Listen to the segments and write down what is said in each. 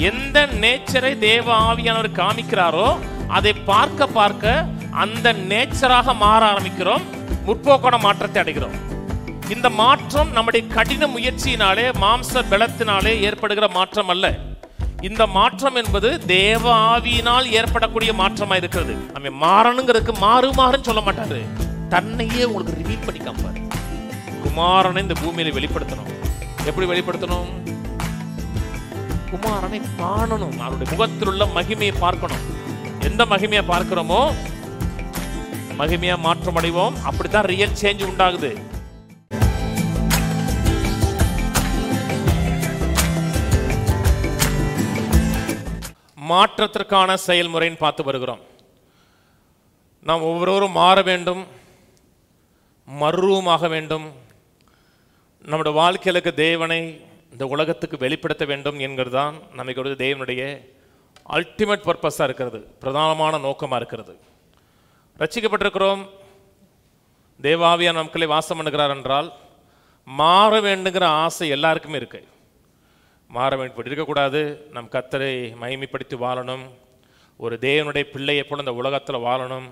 எந்த நேச்சரை தேவ ஆவியானவர் காமிக்கிறாரோ அதை பார்க்க பார்க்க அந்த நேச்சராக மாற ஆரம்பிக்கிறோம், முற்போக்கான மாற்றத்தை அடைகிறோம். இந்த மாற்றம் நம்முடைய கடின முயற்சியினாலே மாம்ச பலத்தினாலே ஏற்படுகிற மாற்றம் அல்ல. இந்த மாற்றம் என்பது தேவ ஆவியினால் ஏற்படக்கூடிய மாற்றமா இருக்கிறது. நம்ம மாறணுங்கிறதுக்கு மாறுன்னு சொல்ல மாட்டாரு, தன்னையே உங்களுக்கு ரிவீல் பண்ணி காப்பாரு. குமாரனை இந்த பூமியில வெளிப்படுத்தணும். எப்படி வெளிப்படுத்தணும்? குமாரனை காணணும், அவருடைய முகத்தில் உள்ள மகிமையை பார்க்கணும். எந்த மகிமையை பார்க்கிறோமோ மகிமையா மாற்றம் அடைவோம். அப்படித்தான் ரியல் சேஞ்ச் உண்டாகுது. மாற்றத்திற்கான செயல்முறைன்னு பார்த்து வருகிறோம். நாம் ஒவ்வொருவரும் மாற வேண்டும், மறுரூபமாக வேண்டும், நம்முடைய வாழ்க்கையிலுக்கு தேவனை இந்த உலகத்துக்கு வெளிப்படுத்த வேண்டும் என்கிறது தான் நமக்கு தேவனுடைய அல்டிமேட் பர்பஸாக இருக்கிறது, பிரதானமான நோக்கமாக இருக்கிறது. ரட்சிக்கப்பட்டிருக்கிறோம், தேவாவியா நமக்குள்ளே வாசம் பண்ணுகிறார் என்றால் மாற வேண்டுங்கிற ஆசை எல்லாருக்குமே இருக்கு. மாற வேண்டும் இருக்கக்கூடாது, நம் கர்த்தரை மகிமைப்படுத்தி வாழணும், ஒரு தேவனுடைய பிள்ளையை போல இந்த உலகத்தில் வாழணும்,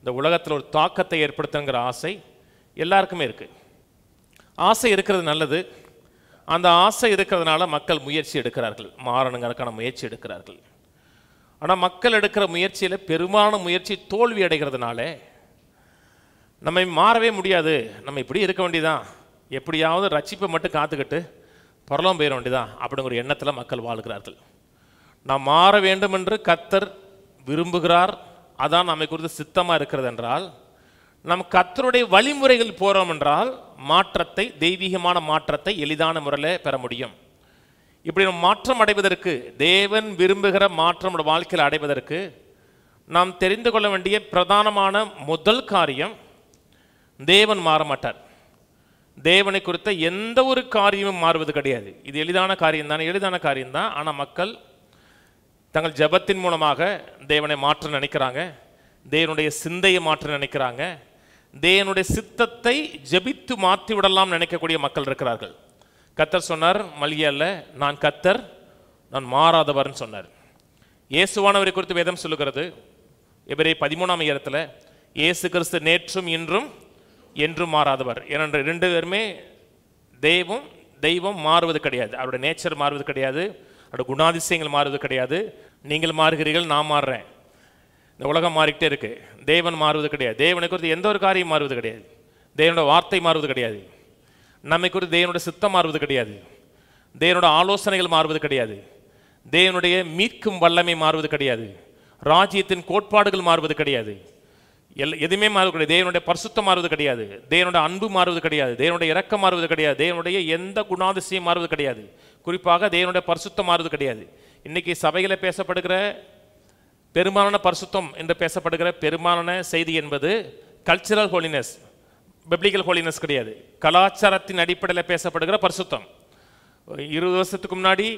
இந்த உலகத்தில் ஒரு தாக்கத்தை ஏற்படுத்துங்கிற ஆசை எல்லாருக்குமே இருக்கு. ஆசை இருக்கிறது நல்லது. அந்த ஆசை இருக்கிறதுனால மக்கள் முயற்சி எடுக்கிறார்கள், மாறணுங்கிறதுக்கான முயற்சி எடுக்கிறார்கள். ஆனால் மக்கள் எடுக்கிற முயற்சியில் பெரும்பாலான முயற்சி தோல்வி அடைகிறதுனால நம்ம மாறவே முடியாது, நம்ம இப்படி இருக்க வேண்டியதான், எப்படியாவது ரட்சிப்பை மட்டும் காத்துக்கிட்டு பரலோகம் போயிட வேண்டியதான் அப்படிங்கிற ஒரு எண்ணத்தில் மக்கள் வாழ்கிறார்கள். நாம் மாற வேண்டும் என்று கர்த்தர் விரும்புகிறார், அதான் நம்மை குறித்து சித்தமாக இருக்கிறது என்றால், நம் கர்த்தருடைய வழிமுறைகள் போகிறோம் என்றால் மாற்றத்தை, தெய்வீகமான மாற்றத்தை எளிதான முறையில் பெற முடியும். இப்படி நம்ம மாற்றம் அடைவதற்கு, தேவன் விரும்புகிற மாற்றம் நம்முடைய வாழ்க்கையில் அடைவதற்கு நாம் தெரிந்து கொள்ள வேண்டிய பிரதானமான முதல் காரியம், தேவன் மாற மாட்டார். தேவனை குறித்த எந்த ஒரு காரியமும் மாறுவது கிடையாது. இது எளிதான காரியம் தானே, எளிதான காரியம்தான். ஆனால் மக்கள் தங்கள் ஜபத்தின் மூலமாக தேவனை மாற்ற நினைக்கிறாங்க, தேவனுடைய சிந்தையை மாற்ற நினைக்கிறாங்க, தேவனுடைய சித்தத்தை ஜபித்து மாற்றி விடலாம் நினைக்கக்கூடிய மக்கள் இருக்கிறார்கள். கர்த்தர் சொன்னார் மல்கியால, நான் கர்த்தர், நான் மாறாதவர்னு சொன்னார். இயேசுவானவரை குறித்து வேதம் சொல்லுகிறது எபிரேயர் 13ஆம் அதிகாரத்தில், இயேசு கிறிஸ்து நேற்றும் இன்றும் என்றும் மாறாதவர். ஏனென்ற ரெண்டு பேருமே தெய்வம் மாறுவது கிடையாது, அவருடைய நேச்சர் மாறுவது கிடையாது, அவருடைய குணாதிசயங்கள் மாறுவது கிடையாது. நீங்கள் மாறுகிறீர்கள், நான் மாறுறேன், இந்த உலகம் மாறிக்கிட்டே இருக்கு. தேவன் மாறுவது கிடையாது. தேவனை குறித்து எந்த ஒரு காரியம் மாறுவது கிடையாது. தேவனோட வார்த்தை மாறுவது கிடையாது. நம்மை குறித்து தேவனுடைய சித்தம் மாறுவது கிடையாது. தேவனோட ஆலோசனைகள் மாறுவது கிடையாது. தேவனுடைய மீட்கும் வல்லமை மாறுவது கிடையாது. ராஜ்யத்தின் கோட்பாடுகள் மாறுவது கிடையாது. எதுவுமே மாறுவது கிடையாது. தேவனுடைய பரிசுத்தம் மாறுவது கிடையாது. தேவனுடைய அன்பு மாறுவது கிடையாது. தேவனுடைய இரக்கம் மாறுவது கிடையாது. தேவனுடைய எந்த குணாதிசயம் மாறுவது கிடையாது. குறிப்பாக தேவனுடைய பரிசுத்தம் மாறுவது கிடையாது. இன்னைக்கு சபையில் பேசப்படுகிற பெரும்பாலான பரிசுத்தம் என்று பேசப்படுகிற பெரும்பாலான செய்தி என்பது கல்ச்சரல் ஹோலினஸ், பிப்ளிக்கல் ஹோலினஸ் கிடையாது. கலாச்சாரத்தின் அடிப்படையில் பேசப்படுகிற பரிசுத்தம். 20 வருஷத்துக்கு முன்னாடி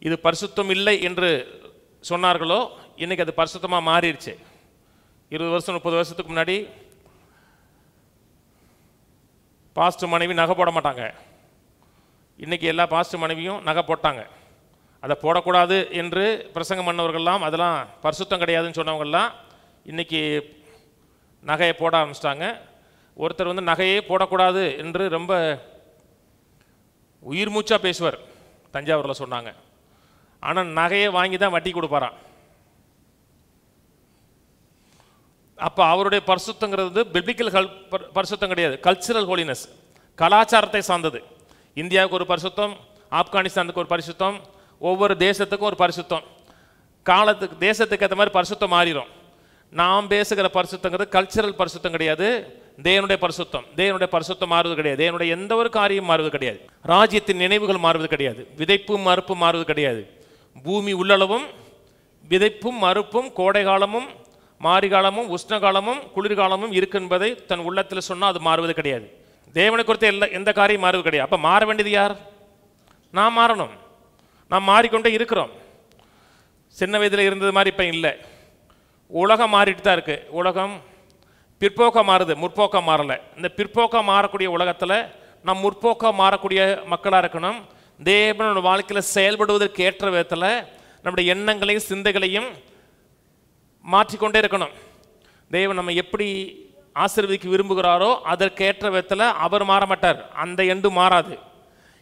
இது பரிசுத்தம் இல்லை என்று சொன்னார்களோ, இன்னைக்கு அது பரிசுத்தமாக மாறிடுச்சு. 20 வருஷம் 30 வருஷத்துக்கு முன்னாடி பாஸ்டர் மனைவி நகை போட மாட்டாங்க. இன்னைக்கு எல்லா பாஸ்டர் மனைவியும் நகை போட்டாங்க. அதை போடக்கூடாது என்று பிரசங்கம் பண்ணவர்கள்லாம், அதெல்லாம் பரிசுத்தம் கிடையாதுன்னு சொன்னவங்கெல்லாம் இன்னைக்கு நகையை போட ஆரம்பிச்சிட்டாங்க. ஒருத்தர் நகையே போடக்கூடாது என்று ரொம்ப உயிர் மூச்சா பேசுவார், தஞ்சாவூரில் சொன்னாங்க. ஆனால் நகையை வாங்கி தான் வட்டி கொடுப்பாராம். அப்போ அவருடைய பரிசுத்தங்கிறது பிப்ளிக்கல் பரிசுத்தம் கிடையாது, கல்ச்சரல் ஹோலினஸ், கலாச்சாரத்தை சார்ந்தது. இந்தியாவுக்கு ஒரு பரிசுத்தம், ஆப்கானிஸ்தானுக்கு ஒரு பரிசுத்தம், ஒவ்வொரு தேசத்துக்கும் ஒரு பரிசுத்தம். காலத்துக்கு தேசத்துக்கு ஏற்ற மாதிரி பரிசுத்தம் மாறிடும். நாம் பேசுகிற பரிசுத்தங்கிறது கல்ச்சரல் பரிசுத்தம் கிடையாது, தேவனுடைய பரிசுத்தம். தேவனுடைய பரிசுத்தம் மாறுவது கிடையாது. தேவனுடைய எந்த ஒரு காரியம் மாறுவது கிடையாது. ராஜ்யத்தின் நினைவுகள் மாறுவது கிடையாது. விதைப்பும் மறுப்பும் மாறுவது கிடையாது. பூமி உள்ளளவும் விதைப்பும் மறுப்பும் கோடை காலமும் மாரிகாலமும் உஷ்ணகாலமும் குளிர்காலமும் இருக்கு என்பதை தன் உள்ளத்தில் சொன்னால் அது மாறுவது கிடையாது. தேவனை குறித்த எந்த காரியம் மாறுவது கிடையாது. அப்போ மாற வேண்டியது யார்? நாம் மாறணும். நாம் மாறிக்கொண்டே இருக்கிறோம். சின்ன வயதில் இருந்தது மாதிரி இப்போ இல்லை. உலகம் மாறிட்டு தான் இருக்குது. உலகம் பிற்போக்காக மாறுது, முற்போக்காக மாறலை. இந்த பிற்போக்காக மாறக்கூடிய உலகத்தில் நம் முற்போக்காக மாறக்கூடிய மக்களாக இருக்கணும். தேவனோட வாழ்க்கையில் செயல்படுவதற்கு ஏற்ற விதத்தில் நம்முடைய எண்ணங்களையும் சிந்தைகளையும் மாற்றிக்கொண்டே இருக்கணும். தேவன் நம்ம எப்படி ஆசீர்வதிக்க விரும்புகிறாரோ அதற்கேற்ற விதத்தில் அவர் மாற மாட்டார். அந்த எண்டு மாறாது.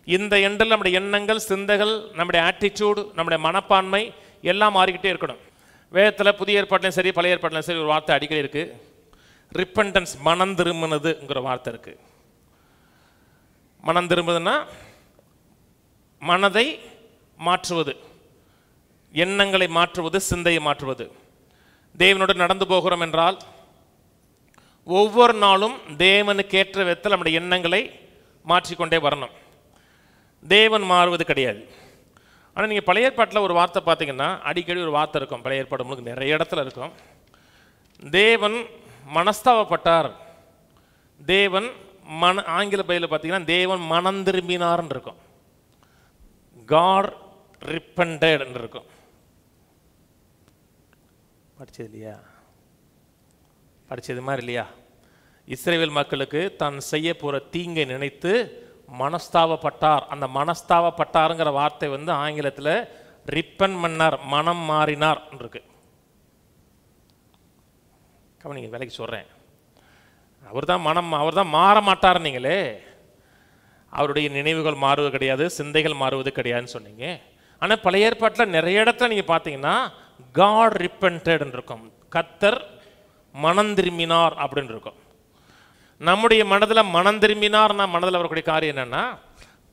இந்த எண்டில் நம்முடைய எண்ணங்கள், சிந்தைகள், நம்முடைய ஆட்டிடியூடு, நம்முடைய மனப்பான்மை எல்லாம் மாறிக்கிட்டே இருக்கணும். வேதத்தில் புதிய ஏற்பாட்டிலையும் சரி பழைய ஏற்பாட்டிலையும் சரி ஒரு வார்த்தை அடிக்கடி இருக்குது. ரிப்பன்டன்ஸ், மனம் திரும்பினதுங்கிற வார்த்தை இருக்குது. மனம் திரும்புதுன்னா மனதை மாற்றுவது, எண்ணங்களை மாற்றுவது, சிந்தையை மாற்றுவது. தேவனோடு நடந்து போகிறோம் என்றால் ஒவ்வொரு நாளும் தேவனுக்கேற்ற விதத்தில் நம்முடைய எண்ணங்களை மாற்றிக்கொண்டே வரணும். தேவன் மாறுவது கிடையாது. ஆனால் நீங்கள் பழைய ஏற்பாட்டில் ஒரு வார்த்தை பார்த்தீங்கன்னா அடிக்கடி ஒரு வார்த்தை இருக்கும். பழைய ஏற்பாடு உங்களுக்கு நிறைய இடத்துல இருக்கும். தேவன் மனஸ்தாபப்பட்டார். தேவன் ஆங்கில பைபிளில் பார்த்தீங்கன்னா தேவன் மனம் திரும்பினார்ன்னு இருக்கும். காட் ரிப்பண்டட் என்று இருக்கும். படிச்சது இல்லையா? படிச்சது மாதிரி இல்லையா? இஸ்ரவேல் மக்களுக்கு தான் செய்ய போகிற தீங்கை நினைத்து மனஸ்தாபப்பட்டார். அந்த மனஸ்தாபப்பட்டாருங்கிற வார்த்தை ஆங்கிலத்தில் ரிப்பன் மன்னார், மனம் மாறினார் இருக்கு. கவனிங்க, வேலைக்கு சொல்கிறேன். அவர் தான் மாற மாட்டார். நீங்களே அவருடைய நினைவுகள் மாறுவது கிடையாது, சிந்தைகள் மாறுவது கிடையாதுன்னு சொன்னீங்க. ஆனால் பழைய ஏற்பாட்டில் நிறைய இடத்துல நீங்கள் பார்த்தீங்கன்னா காட் ரிப்பன்டட் இருக்கும், கர்த்தர் மனம் திரும்பினார் அப்படின்னு இருக்கும். நம்முடைய மனதில் மனம் திரும்பினார்னா மனதில் வரக்கூடிய காரியம் என்னன்னா,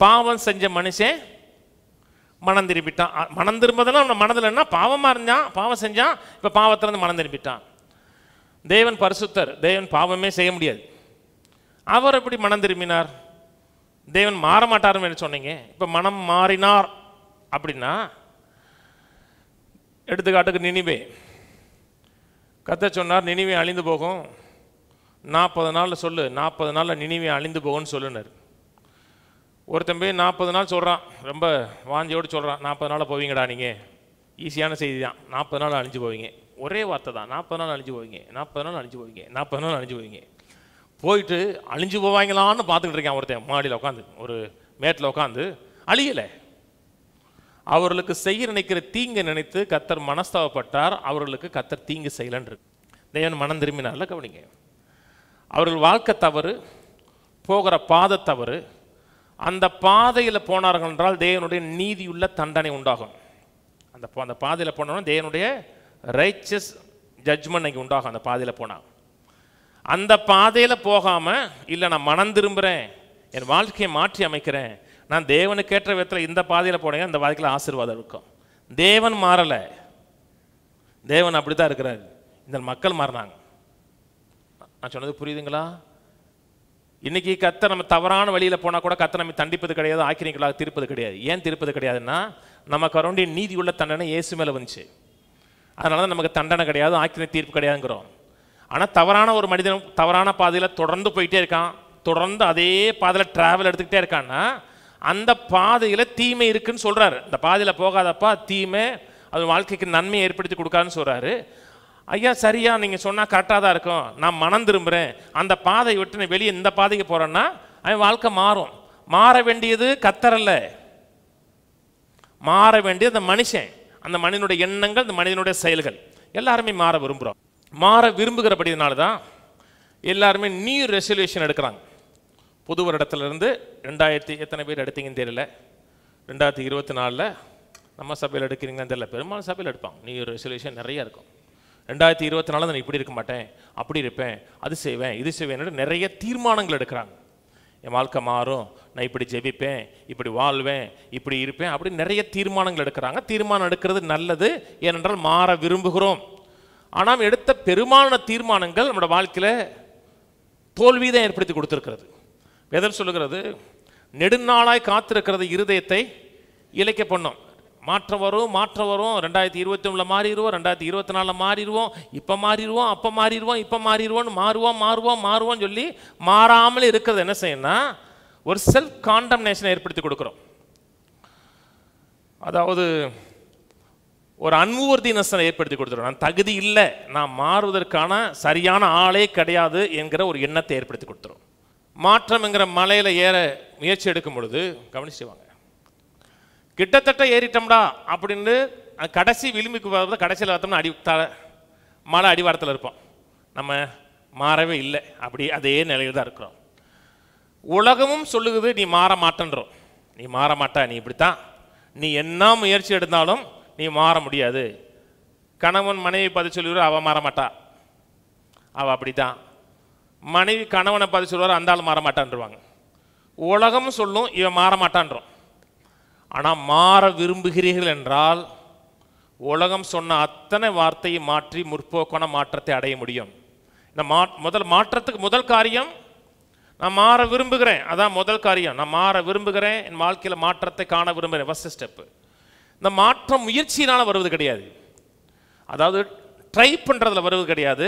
பாவம் செஞ்ச மனுஷன் மனம் திரும்பிட்டான். மனம் திரும்பதெல்லாம் நம்ம மனதில் என்ன, பாவமாக இருந்தான், பாவம் செஞ்சான், இப்போ பாவத்திலிருந்து மனம் திரும்பிட்டான். தேவன் பரிசுத்தர், தேவன் பாவமே செய்ய முடியாது. அவர் எப்படி மனம் திரும்பினார்? தேவன் மாற மாட்டாருன்னு சொன்னீங்க. இப்போ மனம் மாறினார் அப்படின்னா, எடுத்துக்காட்டுக்கு நினிவே, கர்த்தர் சொன்னார் நினிவே அழிந்து போகும், 40 நாளில் சொல்லு, 40 நாளில் நினிவே அழிந்து போகும்னு சொல்லுனார். ஒருத்தன் போய் 40 நாள் சொல்கிறான், ரொம்ப வாஞ்சியோடு சொல்கிறான், 40 நாளில் போவீங்கடா நீங்கள், ஈஸியான செய்தி தான், 40 நாள் அழிஞ்சு போவீங்க. ஒரே வார்த்தை தான், 40 நாள் அழிஞ்சு போவீங்க, 40 நாள் அழிஞ்சு போவீங்க, 40 நாள் அழிஞ்சு போவீங்க. போயிட்டு அழிஞ்சு போவாங்களான்னு பார்த்துக்கிட்டு இருக்கேன். ஒருத்தன் மாடியில் உட்காந்து, ஒரு மேட்டில் உட்காந்து அழியலை. அவர்களுக்கு செய்ய நினைக்கிற தீங்கை நினைத்து கர்த்தர் மனஸ்தாபப்பட்டார். அவர்களுக்கு கர்த்தர் தீங்கு செய்யலன்னு இருக்கு. தேவன் மனம் திரும்பினார்ல. கவனிங்க, அவர்கள் வாழ்க்கை தவறு, போகிற பாதை தவறு. அந்த பாதையில் போனார்கள் என்றால் தேவனுடைய நீதியுள்ள தண்டனை உண்டாகும். அந்த பாதையில் போனோம்னா தேவனுடைய ரைச்சஸ் ஜட்ஜ்மெண்ட் இங்கே உண்டாகும். அந்த பாதையில் போனால், அந்த பாதையில் போகாமல் இல்லை நான் மனம் திரும்புகிறேன், என் வாழ்க்கையை மாற்றி அமைக்கிறேன், நான் தேவனுக்கேற்ற விதத்தில் இந்த பாதையில் போனேங்க, அந்த வாழ்க்கையில் ஆசீர்வாதம் இருக்கும். தேவன் மாறலை, தேவன் அப்படி தான் இருக்கிறார். இந்த மக்கள் மாறினாங்க. நான் சொன்னது புரியுதுங்களா? இன்னைக்கு கர்த்தர் நம்ம தவறான வழியில் போனால் கூட கர்த்தர் நம்ம தண்டிப்பது கிடையாது, ஆக்கினைகளாக தீர்ப்பது கிடையாது. ஏன் தீர்ப்பது கிடையாதுன்னா, நமக்கு வர வேண்டிய நீதி உள்ள தண்டனை இயேசு மேலே வந்துச்சு. அதனால தான் நமக்கு தண்டனை கிடையாது, ஆக்கினை தீர்ப்பு கிடையாதுங்கிறோம். ஆனால் தவறான ஒரு மனிதன் தவறான பாதையில் தொடர்ந்து போயிட்டே இருக்கான், தொடர்ந்து அதே பாதையில் டிராவல் எடுத்துக்கிட்டே இருக்கான்னா அந்த பாதையில் தீமை இருக்குன்னு சொல்கிறாரு. இந்த பாதையில் போகாதப்பா, தீமை அது வாழ்க்கைக்கு நன்மையை ஏற்படுத்தி கொடுக்காதுன்னு சொல்கிறாரு. ஐயா சரியா, நீங்கள் சொன்னால் கரெக்டாக தான் இருக்கும், நான் மனம் திரும்புகிறேன், அந்த பாதையை விட்டு நான் வெளியே இந்த பாதைக்கு போகிறேன்னா அவன் வாழ்க்கை மாறும். மாற வேண்டியது கர்த்தர் அல்ல, மாற வேண்டியது அந்த மனுஷன், அந்த மனிதனுடைய எண்ணங்கள், அந்த மனிதனுடைய செயல்கள். எல்லாருமே மாற விரும்புகிறோம். மாற விரும்புகிறபடினால தான் எல்லாருமே நியூ ரெசல்யூஷன் எடுக்கிறாங்க. புது வருடத்துலேருந்து 2000 எத்தனை பேர் எடுத்தீங்கன்னு தெரியல, 2024 நம்ம சபையில் எடுக்கிறீங்கன்னு தெரியல, பெரும்பாலும் சபையில் எடுப்பாங்க. நியூ ரெசல்யூஷன் நிறையா இருக்கும். 2024 நான் இப்படி இருக்க மாட்டேன், அப்படி இருப்பேன், அது செய்வேன், இது செய்வேன், நிறைய தீர்மானங்கள் எடுக்கிறாங்க. என் வாழ்க்கை மாறும், நான் இப்படி ஜெபிப்பேன், இப்படி வாழ்வேன், இப்படி இருப்பேன், அப்படி நிறைய தீர்மானங்கள் எடுக்கிறாங்க. தீர்மானம் எடுக்கிறது நல்லது, ஏனென்றால் மாற விரும்புகிறோம். ஆனால் எடுத்த பெரும்பாலான தீர்மானங்கள் நம்மளோட வாழ்க்கையில் தோல்வி தான் ஏற்படுத்தி கொடுத்துருக்கிறது. வேதம் சொல்லுகிறது, நெடுநாளாய் காத்திருக்கிறது இருதயத்தை இழைக்க பண்ணும். மாற்றம் வரும், மாற்றம் வரும், 2021 மாறிடுவோம், 2024 மாறிடுவோம், இப்போ மாறிடுவோம், அப்போ மாறிடுவோம், இப்போ மாறிடுவோன்னு மாறுவோம் சொல்லி மாறாமல் இருக்கிறது என்ன செய்யணும்னா ஒரு செல்ஃப் காண்டம்னேஷனை ஏற்படுத்தி கொடுக்குறோம். அதாவது ஒரு அன்வர்தினஸை ஏற்படுத்தி கொடுத்துரும். நான் தகுதி இல்லை, நான் மாறுவதற்கான சரியான ஆளே கிடையாது என்கிற ஒரு எண்ணத்தை ஏற்படுத்தி கொடுத்துரும். மாற்றம் என்கிற மலையில் ஏற முயற்சி எடுக்கும் பொழுது கவனிச்சுவாங்க, கிட்டத்தட்ட ஏறிட்டோம்டா அப்படின்னு கடைசி விளிம்புக்கு வரது கடைசியில் பார்த்தோம்னா மலை அடிவாரத்தில் இருப்போம். நம்ம மாறவே இல்லை, அப்படி அதே நிலையில் தான் இருக்கிறோம். உலகமும் சொல்லுகுது நீ மாற மாட்டேன்றோம். நீ மாற மாட்டா, நீ இப்படித்தான், நீ என்ன முயற்சி எடுத்தாலும் நீ மாற முடியாது. கணவன் மனைவி பார்த்து சொல்லுவார், அவள் மாற மாட்டா, அவள் அப்படித்தான். மனைவி கணவனை பார்த்து சொல்லுவார், அந்த ஆள் மாற மாட்டான்ருவாங்க. உலகமும் சொல்லும் இவன் மாற மாட்டான்றோம். ஆனால் மாற விரும்புகிறீர்கள் என்றால் உலகம் சொன்ன அத்தனை வார்த்தையை மாற்றி முற்போக்கான மாற்றத்தை அடைய முடியும். இந்த மாற்றத்துக்கு முதல் காரியம் நான் மாற விரும்புகிறேன். அதான் முதல் காரியம். நான் மாற விரும்புகிறேன், என் வாழ்க்கையில் மாற்றத்தை காண விரும்புகிறேன். First step. இந்த மாற்றம் முயற்சியினால் வருவது கிடையாது, அதாவது ட்ரை பண்ணுறதுல வருவது கிடையாது,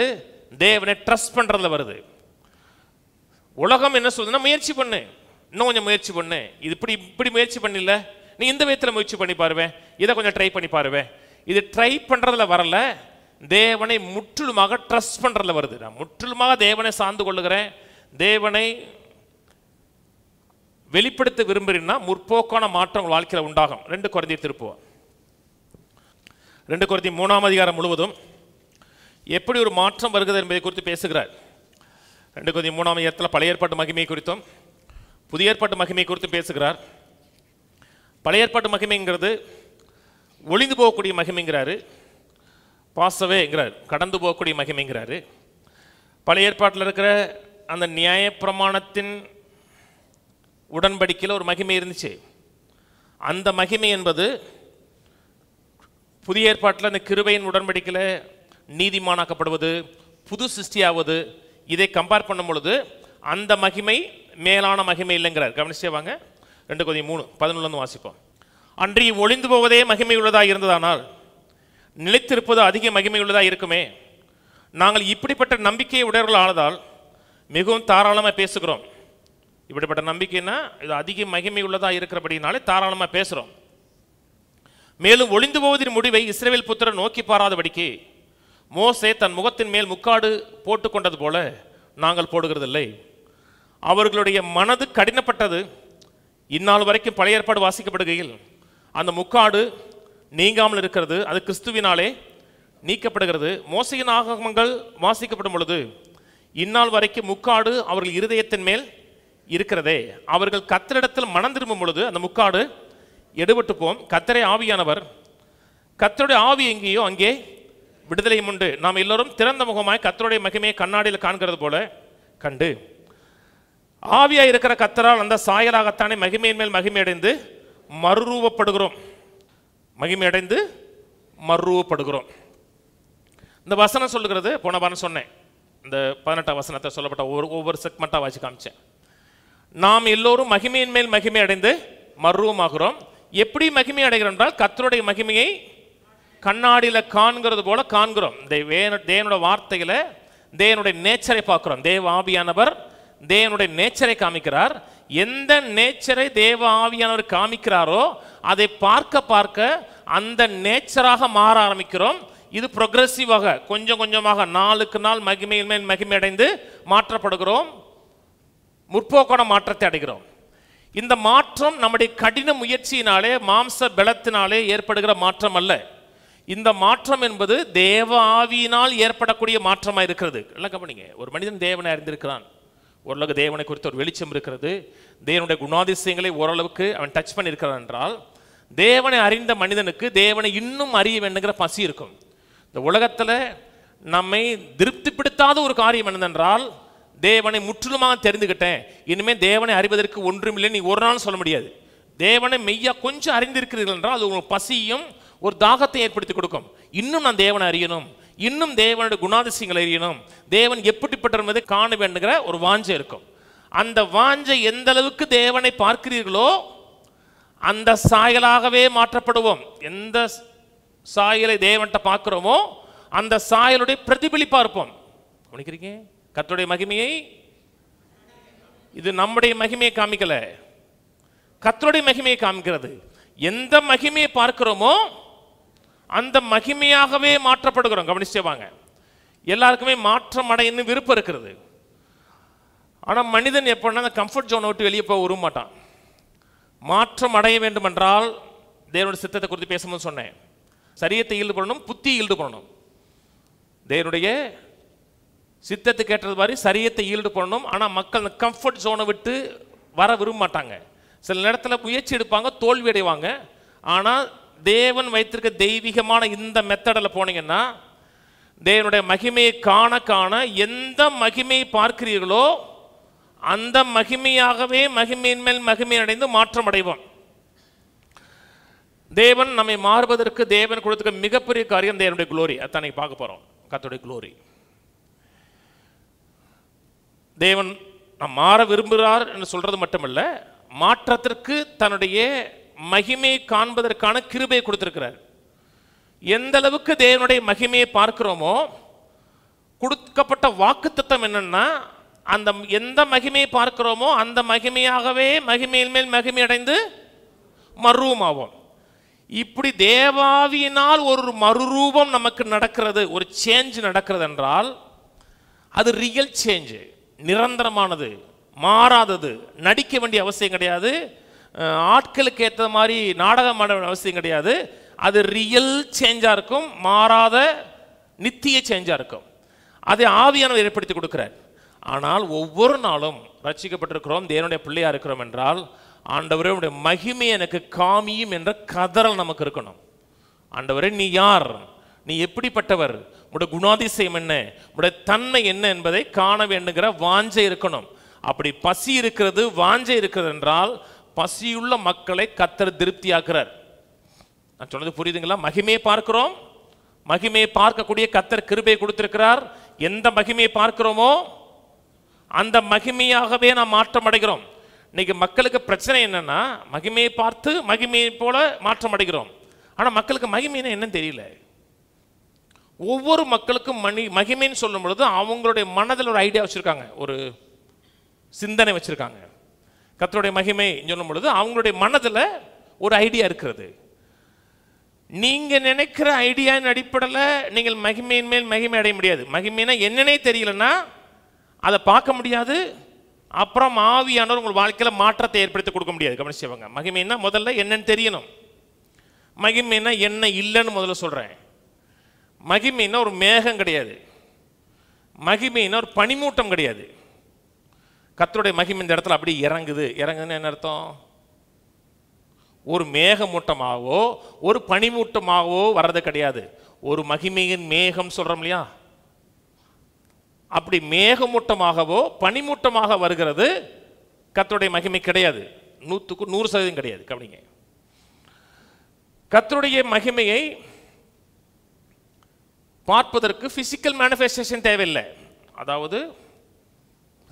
தேவனை ட்ரஸ்ட் பண்ணுறதுல வருது. உலகம் என்ன சொல்லுதுன்னா, முயற்சி பண்ணு, இன்னும் கொஞ்சம் முயற்சி பண்ணு, இது இப்படி முயற்சி பண்ணல, நீ இந்த விதத்தில் முயற்சி பண்ணி பாருவேன், இதை கொஞ்சம் ட்ரை பண்ணி பாருவேன். இது ட்ரை பண்ணுறதுல வரல, தேவனை முற்றிலுமாக ட்ரஸ்ட் பண்ணுறதுல வருது. நான் முற்றிலுமாக தேவனை சார்ந்து கொள்ளுகிறேன், தேவனை வெளிப்படுத்த விரும்புகிறீன்னா முற்போக்கான மாற்றம் உங்கள் வாழ்க்கையில் உண்டாகும். 2 கொரிந்தியர் திருப்புவோம். 2 கொரிந்தியர் 3ஆம் அதிகாரம் முழுவதும் எப்படி ஒரு மாற்றம் வருகிறது என்பதை குறித்து பேசுகிறார். 2 கொரிந்தியர் 3ஆம் அதிகாரத்தில் பழைய ஏற்பாட்டு மகிமை குறித்தும் புதிய ஏற்பாட்டு மகிமை குறித்தும் பேசுகிறார். பழைய ஏற்பாட்டு மகிமைங்கிறது ஒளிந்து போகக்கூடிய மகிமைங்கிறாரு, பாசவேங்கிறார், கடந்து போகக்கூடிய மகிமைங்கிறாரு. பழைய ஏற்பாட்டில் இருக்கிற அந்த நியாயப்பிரமாணத்தின் உடன்படிக்கையில் ஒரு மகிமை இருந்துச்சு. அந்த மகிமை என்பது புதிய ஏற்பாட்டில் அந்த கிருபையின் உடன்படிக்கையில் நீதிமானாக்கப்படுவது, புது சிருஷ்டியாவது, இதை கம்பேர் பண்ணும் பொழுது அந்த மகிமை மேலான மகிமை இல்லைங்கிறார். கவனிச்சே வாங்க. 2 கொரிந்தியர் 3:11 வாசிப்போம். அன்றி ஒளிந்து போவதே மகிமை உள்ளதாக இருந்ததானால் நிலைத்திருப்பது அதிக மகிமை உள்ளதாக இருக்குமே. நாங்கள் இப்படிப்பட்ட நம்பிக்கையை உடையவர்கள் ஆனதால் மிகவும் தாராளமாக பேசுகிறோம். இப்படிப்பட்ட நம்பிக்கைன்னா இது அதிக மகிமை உள்ளதாக இருக்கிறபடினாலே தாராளமாக பேசுகிறோம். மேலும் ஒளிந்து போவதின் முடிவை இஸ்ரவேல் புத்திரர் நோக்கி பாராதபடிக்கு மோசே தன் முகத்தின் மேல் முக்காடு போட்டு கொண்டது போல நாங்கள் போடுகிறதில்லை. அவர்களுடைய மனது கடினப்பட்டது. இந்நாள் வரைக்கும் பழைய ஏற்பாடு வாசிக்கப்படுகையில் அந்த முக்காடு நீங்காமல் இருக்கிறது, அது கிறிஸ்துவினாலே நீக்கப்படுகிறது. மோசையின் ஆகமங்கள் வாசிக்கப்படும் பொழுது இந்நாள் வரைக்கும் முக்காடு அவர்கள் இருதயத்தின் மேல் இருக்கிறதே. அவர்கள் கர்த்தரிடத்தில் மனம் திரும்பும் பொழுது அந்த முக்காடு எடுபட்டு போம். கர்த்தரே ஆவியானவர், கர்த்தருடைய ஆவி எங்கேயோ அங்கே விடுதலையும் உண்டு. நாம் எல்லோரும் திறந்த முகமாய் கர்த்தருடைய மகிமையை கண்ணாடியில் காண்கிறது போல கண்டு ஆவியாய் இருக்கிற கர்த்தரால் அந்த சாயலாகத்தானே மகிமையின் மேல் மகிமை அடைந்து மறுரூபப்படுகிறோம். மகிமை அடைந்து மறுரூபப்படுகிறோம். இந்த வசனம் சொல்லுகிறது, போன வாரம் சொன்னேன், இந்த 18ஆம் வசனத்தை சொல்லப்பட்ட ஒவ்வொரு செக்மெண்ட்டாக வாசி காமிச்சேன். நாம் எல்லோரும் மகிமையின் மேல் மகிமை அடைந்து மறுரூபமாகிறோம். எப்படி மகிமை அடைகிறோம் என்றால் கர்த்தருடைய மகிமையை கண்ணாடியில் காண்கிறது போல காண்கிறோம். தேவனுடைய வார்த்தையில தேவனுடைய நேச்சரை பார்க்கிறோம். தேவ ஆவியானவர் தேவனுடைய நேச்சரை காமிக்கிறார். எந்த நேச்சரை தேவ ஆவியானவர் காமிக்கிறாரோ அதை பார்க்க பார்க்க அந்த நேச்சராக மாற ஆரம்பிக்கிறோம். இது ப்ரொக்ரெசிவாக கொஞ்சம் கொஞ்சமாக நாளுக்கு நாள் மகிமையின் மேல் மகிமை அடைந்து மாற்றப்படுகிறோம், முற்போக்கான மாற்றத்தை அடைகிறோம். இந்த மாற்றம் நம்முடைய கடின முயற்சியினாலே மாம்ச பலத்தினாலே ஏற்படுகிற மாற்றம் அல்ல. இந்த மாற்றம் என்பது தேவ ஆவியினால் ஏற்படக்கூடிய மாற்றமாக இருக்கிறது. எல்லாம் கவனிங்க. ஒரு மனிதன் தேவனை அறிந்திருக்கிறான், ஓரளவுக்கு தேவனை குறித்த ஒரு வெளிச்சம் இருக்கிறது, தேவனுடைய குணாதிசயங்களை ஓரளவுக்கு அவன் டச் பண்ணியிருக்கிறான் என்றால் தேவனை அறிந்த மனிதனுக்கு தேவனை இன்னும் அறிய வேண்டுங்கிற பசி இருக்கும். இந்த உலகத்தில் நம்மை திருப்திப்படுத்தாத ஒரு காரியம் என்னதென்றால் தேவனை முற்றிலுமாக தெரிந்துக்கிட்டேன், இனிமேல் தேவனை அறிவதற்கு ஒன்றுமில்லை நீ ஒரு நாள் சொல்ல முடியாது. தேவனை மெய்யா கொஞ்சம் அறிந்திருக்கிறீர்கள் என்றால் அது உங்களுக்கு பசியும் ஒரு தாகத்தை ஏற்படுத்தி கொடுக்கும். இன்னும் நான் தேவனை அறியணும், இன்னும் தேவனுடைய குணாதிசயங்களை அறியணும், தேவன் எப்படிப்பட்ட என்பதை காண வேண்டுங்கிற ஒரு வாஞ்சை இருக்கும். அந்த வாஞ்சை எந்த அளவுக்கு தேவனை பார்க்கிறீர்களோ அந்த சாயலாகவே மாற்றப்படுவோம். எந்த சாயலை தேவன்கிட்ட பார்க்கிறோமோ அந்த சாயலுடைய பிரதிபலிப்பா இருப்போம். கவனிக்கிறீங்க? கர்த்தருடைய மகிமையை, இது நம்முடைய மகிமையை காமிக்கல, கர்த்தருடைய மகிமையை காமிக்கிறது. எந்த மகிமையை பார்க்கிறோமோ அந்த மகிமையாகவே மாற்றப்படுகிறோம். கவனிச்சே வாங்க. எல்லாருக்குமே மாற்றம் அடையன்னு விருப்பம் இருக்கிறது. ஆனால் மனிதன் எப்படின்னா அந்த கம்ஃபர்ட் ஜோனை விட்டு வெளியே போக விரும்ப மாட்டான். மாற்றம் அடைய வேண்டும் என்றால் தேவனுடைய சித்தத்தை குறித்து பேசும்போது சொன்னேன். சரீரத்தை ஈல்டு பண்ணணும், புத்தி ஈல்டு பண்ணணும். தேவனுடைய சித்தத்துக்கு ஏற்றது மாதிரி சரீரத்தை ஈல்டு பண்ணணும். ஆனால் மக்கள் அந்த கம்ஃபர்ட் ஜோனை விட்டு வர விரும்ப மாட்டாங்க. சில நேரத்தில் முயற்சி எடுப்பாங்க, தோல்வி அடைவாங்க. ஆனால் தேவன் வைத்திருக்க தெய்வீகமான இந்த மெத்தடில் போனீங்கன்னா தேவனுடைய மகிமையை காண காண எந்த மகிமையை பார்க்கிறீர்களோ அந்த மகிமையாகவே மகிமையின் மேல் மகிமை அடைந்து மாற்றம் அடைவோம். தேவன் நம்மை மாறுவதற்கு தேவன் கொடுத்துக்க மிகப்பெரிய காரியம் தேவனுடைய குளோரி. அத்தனை பார்க்க போறோம். கர்த்தருடைய குளோரி. தேவன் நாம் மாற விரும்புகிறார் என்று சொல்றது மட்டுமல்ல, மாற்றத்திற்கு தன்னுடைய மகிமையை காண்பதற்கான கிருபையை கொடுத்திருக்கிறார். எந்த அளவுக்கு தேவனுடைய மகிமையை பார்க்கிறோமோ, கொடுக்கப்பட்ட வாக்குத்தத்தம் என்னன்னா, அந்த எந்த மகிமையை பார்க்கிறோமோ அந்த மகிமையாகவே மகிமையின் மேல் மகிமை அடைந்து மறுரூபமாவோம். இப்படி தேவாவியினால் ஒரு மறுரூபம் நமக்கு நடக்கிறது, ஒரு சேஞ்ச் நடக்கிறது என்றால் அது ரியல் சேஞ்சு, நிரந்தரமானது, மாறாதது. நடிக்க வேண்டிய அவசியம் கிடையாது, ஆட்களுக்கு ஏற்ற மாதிரி நாடகம் ஆட வேண்டிய அவசியம் கிடையாது. அது ரியல் சேஞ்சாக இருக்கும், மாறாத நித்திய சேஞ்சாக இருக்கும். அதை ஆவியானவர் ஏற்படுத்தி கொடுக்கிறார். ஆனால் ஒவ்வொரு நாளும் ரட்சிக்கப்பட்டிருக்கிறோம், தேவனுடைய பிள்ளையாக இருக்கிறோம் என்றால் ஆண்டவரே உடைய மகிமை எனக்கு காமியும் என்ற கதறல் நமக்கு இருக்கணும். ஆண்டவரே நீ யார், நீ எப்படிப்பட்டவர், உடைய குணாதிசயம் என்ன, உடைய தன்மை என்ன என்பதை காண வேண்டுங்கிற வாஞ்சை இருக்கணும். அப்படி பசி இருக்கிறது, வாஞ்சை இருக்கிறது என்றால் பசியுள்ள மக்களை கர்த்தர் திருப்தியாக்குறார். நான் சொன்னது புரியுதுங்களா? மகிமையை பார்க்கிறோம், மகிமையை பார்க்கக்கூடிய கர்த்தர் கிருபையை கொடுத்திருக்கிறார். எந்த மகிமையை பார்க்கிறோமோ அந்த மகிமையாகவே நாம் மாற்றம் அடைகிறோம். இன்னைக்கு மக்களுக்கு பிரச்சனை என்னன்னா, மகிமையை பார்த்து மகிமையை போல மாற்றம் அடைகிறோம். ஆனால் மக்களுக்கு மகிமைன்னா என்னன்னு தெரியல. ஒவ்வொரு மக்களுக்கும் மகிமைன்னு சொல்லும் பொழுது அவங்களுடைய மனதில் ஒரு ஐடியா வச்சிருக்காங்க, ஒரு சிந்தனை வச்சிருக்காங்க. கர்த்தருடைய மகிமை சொல்லும் பொழுது அவங்களுடைய மனதில் ஒரு ஐடியா இருக்கிறது. நீங்க நினைக்கிற ஐடியாவின் அடிப்படையில் நீங்கள் மகிமையின் மேல் மகிமை அடைய முடியாது. மகிமைனா என்னன்னே தெரியலன்னா அதை பார்க்க முடியாது. அப்புறம் ஆவியானவர் உங்கள் வாழ்க்கையில் மாற்றத்தை ஏற்படுத்தி கொடுக்க முடியாது. கவனிச்சவங்க, மகிமைன்னா முதல்ல என்னன்னு தெரியணும். மகிமைன்னா என்ன இல்லைன்னு முதல்ல சொல்றேன். மகிமைன்னா ஒரு மேகம் கிடையாது, மகிமைன்னா ஒரு பனிமூட்டம் கிடையாது. கர்த்தருடைய மகிமை இந்த இடத்துல அப்படி இறங்குதுன்னு என்ன அர்த்தம்? ஒரு மேகமூட்டமாகவோ ஒரு பனிமூட்டமாகவோ வர்றது கிடையாது. ஒரு மகிமையின் மேகம் சொல்றோம் இல்லையா, அப்படி மேகமூட்டமாகவோ பனிமூட்டமாக வருகிறது கர்த்தருடைய மகிமை கிடையாது. 100% கிடையாது. கவனிங்க, கர்த்தருடைய மகிமையை பார்ப்பதற்கு பிசிக்கல் மேனிஃபெஸ்டேஷன் தேவையில்லை. அதாவது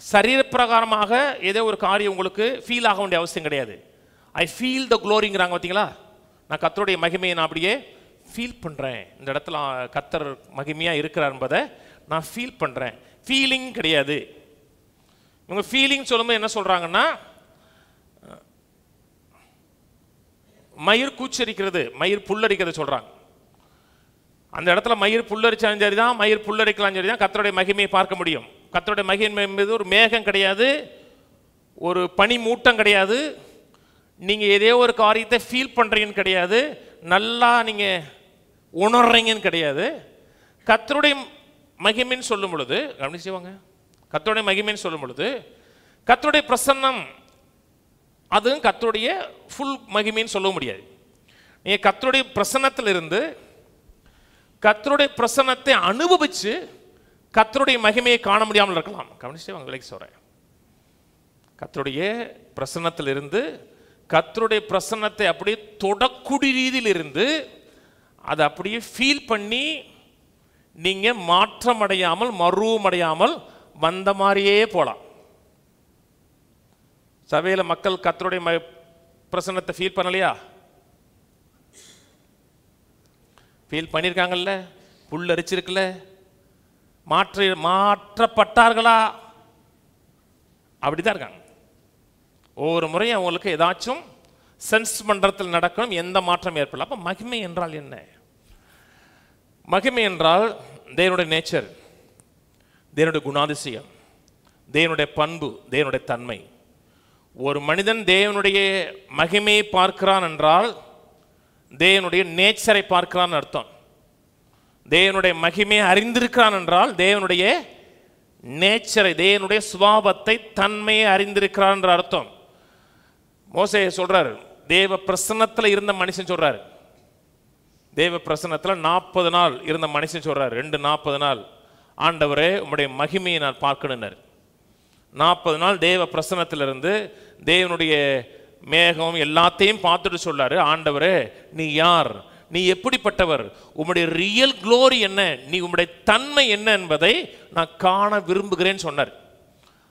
சரீரப்பிரகாரமாக ஏதோ ஒரு காரியம் உங்களுக்கு ஃபீல் ஆக வேண்டிய அவசியம் கிடையாது. ஐ ஃபீல் த க்ளோரிங்கிறாங்க பார்த்தீங்களா? நான் கர்த்தருடைய மகிமையை நான் அப்படியே ஃபீல் பண்ணுறேன். இந்த இடத்துல கர்த்தர் மகிமையாக இருக்கிறார் என்பதை நான் ஃபீல் பண்ணுறேன். ஃபீலிங் கிடையாது. இவங்க ஃபீலிங் சொல்லும்போது என்ன சொல்கிறாங்கன்னா, மயிர் கூச்சரிக்கிறது, மயிர் புல்லரிக்கிறது சொல்கிறாங்க. அந்த இடத்துல மயிர் புல்லரிச்சாலும் சரி தான், மயிர் புல்லரிக்கலாம் சரி தான், கர்த்தருடைய மகிமையை பார்க்க முடியும். கர்த்தருடைய மகிமை என்பது ஒரு மேகம் கிடையாது, ஒரு பனி மூட்டம் கிடையாது, நீங்கள் ஏதோ ஒரு காரியத்தை ஃபீல் பண்ணுறீங்கன்னு கிடையாது, நல்லா நீங்கள் உணர்றீங்கன்னு கிடையாது. கர்த்தருடைய மகிமைன்னு சொல்லும் பொழுது கவனிச்சுவாங்க, கர்த்தருடைய மகிமைன்னு சொல்லும் பொழுது கர்த்தருடைய பிரசன்னம், அதுவும் கர்த்தருடைய ஃபுல் மகிமைன்னு சொல்ல முடியாது. நீங்கள் கர்த்தருடைய பிரசன்னத்தில் இருந்து கர்த்தருடைய பிரசன்னத்தை அனுபவிச்சு கர்த்தருடைய மகிமையை காண முடியாமல் இருக்கலாம். கவனிச்சு அவங்க விலைக்கு சொல்றேன். கர்த்தருடைய பிரசன்னத்தில் இருந்து கர்த்தருடைய பிரசன்னத்தை அப்படியே தொடக்கூடிய ரீதியில் இருந்து அதை அப்படியே ஃபீல் பண்ணி நீங்க மாற்றம் அடையாமல் மறுவமடையாமல் வந்த மாதிரியே போலாம். சபையில் மக்கள் கர்த்தருடைய பிரசன்னத்தை ஃபீல் பண்ணலையா? ஃபீல் பண்ணியிருக்காங்கல்ல, புல் அரிச்சிருக்குல்ல, மாற்றப்பட்டார்களா? அப்படிதான் இருக்காங்க. ஒவ்வொரு முறையும் அவங்களுக்கு ஏதாச்சும் சென்ஸ் மன்றத்தில் நடக்கணும், எந்த மாற்றம் ஏற்படல. அப்போ மகிமை என்றால் என்ன? மகிமை என்றால் தேவனுடைய நேச்சர், தேவனுடைய குணாதிசயம், தேவனுடைய பண்பு, தேவனுடைய தன்மை. ஒரு மனிதன் தேவனுடைய மகிமையை பார்க்கிறான் என்றால் தேவனுடைய நேச்சரை பார்க்கிறான்னு அர்த்தம். தேவனுடைய மகிமையை அறிந்திருக்கிறான் என்றால் தேவனுடைய நேச்சரை, தேவனுடைய சுபாவத்தை, தன்மையை அறிந்திருக்கிறான் என்ற அர்த்தம். மோசே சொல்றாரு, தேவ பிரசன்னத்தில் இருந்த மனுஷன் சொல்றாரு, தேவ பிரசன்னத்தில் 40 நாள் இருந்த மனுஷன் சொல்றாரு, 40 நாள் ஆண்டவரே உம்முடைய மகிமையை நான் பார்க்கணுன்னாரு. 40 நாள் தேவ பிரசன்னத்திலிருந்து தேவனுடைய மேகம் எல்லாத்தையும் பார்த்துட்டு சொல்றாரு, ஆண்டவரே நீ யார், நீ எப்படிப்பட்டவர், உம்முடைய ரியல் க்ளோரி என்ன, நீ உம்முடைய தன்மை என்ன என்பதை நான் காண விரும்புகிறேன்னு சொன்னார்.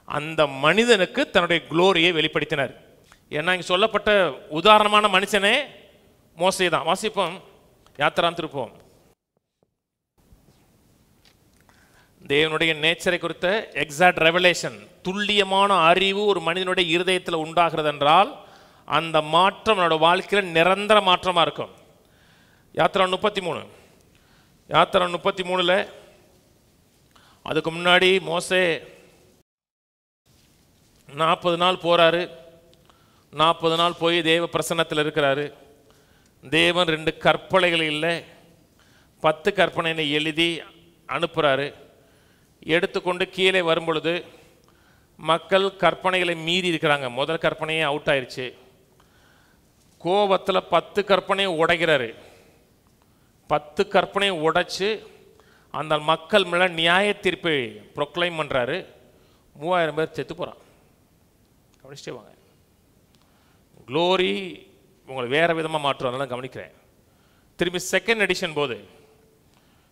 அந்த மனிதனுக்கு தன்னுடைய க்ளோரியை வெளிப்படுத்தினார். ஏன்னா இங்கே சொல்லப்பட்ட உதாரணமான மனுஷனே மோசே தான். வாசிப்போம், யாத்திராம் திருப்போம். தேவனுடைய நேச்சரை குறித்த எக்ஸாக்ட் ரெவலேஷன், துல்லியமான அறிவு ஒரு மனிதனுடைய இருதயத்தில் உண்டாகிறது என்றால் அந்த மாற்றம் அவனோட வாழ்க்கையில் நிரந்தர மாற்றமாக இருக்கும். யாத்திரா 33, யாத்திரா 33 அதுக்கு முன்னாடி மோசே 40 நாள் போறாரு. 40 நாள் போய் தேவ பிரசன்னத்தில் இருக்கிறாரு. தேவன் 2 கற்பனைகள் இல்லை, 10 கற்பனை எழுதி அனுப்புகிறாரு. எடுத்துக்கொண்டு கீழே வரும்பொழுது மக்கள் கற்பனைகளை மீறி இருக்கிறாங்க. முதல் கற்பனையே அவுட் ஆயிடுச்சு. கோபத்தில் 10 கற்பனையை உடைக்கிறாரு. 10 கற்பனையை உடைச்சு அந்த மக்கள் மேலே நியாய தீர்ப்பை ப்ரொக்ளைம் பண்ணுறாரு. 3000 பேர் செத்து போகிறான். கவனிச்சிட்டே வாங்க. க்ளோரி உங்களை வேறு விதமாக மாற்றும், அதெல்லாம் கவனிக்கிறேன். திரும்பி செகண்ட் எடிஷன் போது,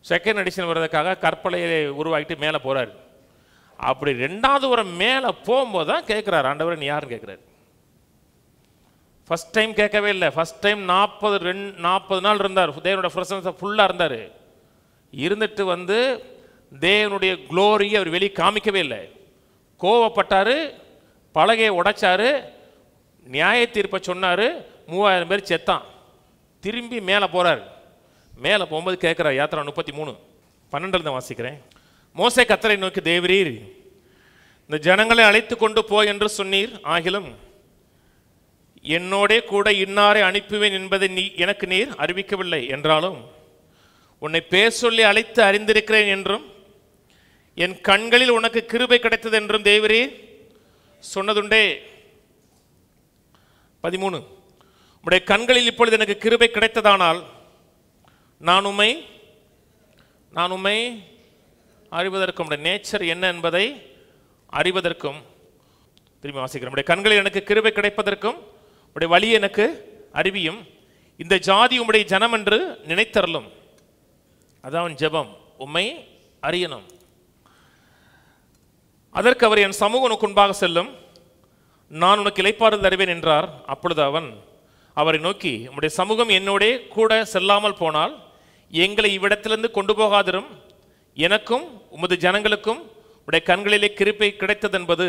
செகண்ட் எடிஷன் வர்றதுக்காக கற்பனையை உருவாக்கிட்டு மேலே போகிறாரு. அப்படி 2வது ஒரு மேலே போகும்போது தான் கேட்குறாரு, ஆண்டவரே நீ யாருன்னு கேட்குறாரு. ஃபஸ்ட் டைம் கேட்கவே இல்லை. ஃபஸ்ட் டைம் 40 நாள் இருந்தார், தேவனுடைய பிரசன்னத்தை ஃபுல்லாக இருந்தார். இருந்துட்டு வந்து தேவனுடைய க்ளோரியை அவர் வெளியே காமிக்கவே இல்லை. கோவப்பட்டார், பலகையை உடைச்சாரு, நியாய தீர்ப்பை சொன்னார். 3000 பேர் செத்தான். திரும்பி மேலே போகிறார். மேலே போகும்போது கேட்குறார். யாத்திரா 33:12 வாசிக்கிறேன். மோசே கர்த்தரை நோக்கி, தேவரீர் இந்த ஜனங்களை அழைத்து கொண்டு போ என்று சொன்னீர், ஆகிலும் என்னோடே கூட இன்னாரை அனுப்புவேன் என்பதை எனக்கு நீர் அறிவிக்கவில்லை. என்றாலும் உன்னை பேர் சொல்லி அழைத்து அறிந்திருக்கிறேன் என்றும் என் கண்களில் உனக்கு கிருபை கிடைத்தது என்றும் தேவரீர் சொன்னதுண்டே. 13 உம்முடைய கண்களில் இப்பொழுது எனக்கு கிருபை கிடைத்ததானால் நான் உம்மை அறிவதற்கும், உடைய நேச்சர் என்ன என்பதை அறிவதற்கும், திரும்பி வாசிக்கிறேன், உடைய கண்களில் எனக்கு கிருபை கிடைப்பதற்கும் உடைய வழி எனக்கு அறிவியும், இந்த ஜாதி உம்முடைய ஜனம் என்று நினைத்தரலும். அதான் ஜெபம், உம்மை அறியணும். அதற்கு அவர், என் சமூகம் உனக்கு முன்பாக செல்லும், நான் உனக்கு இளைப்பாறுதல் தருவேன் என்றார். அப்பொழுது அவன் அவரை நோக்கி, உம்முடைய சமூகம் என்னோடே கூட செல்லாமல் போனால் எங்களை இவ்விடத்திலிருந்து கொண்டு போகாதிரும், எனக்கும் உமது ஜனங்களுக்கும் உடைய கண்களிலே கிருபை கிடைத்தது என்பது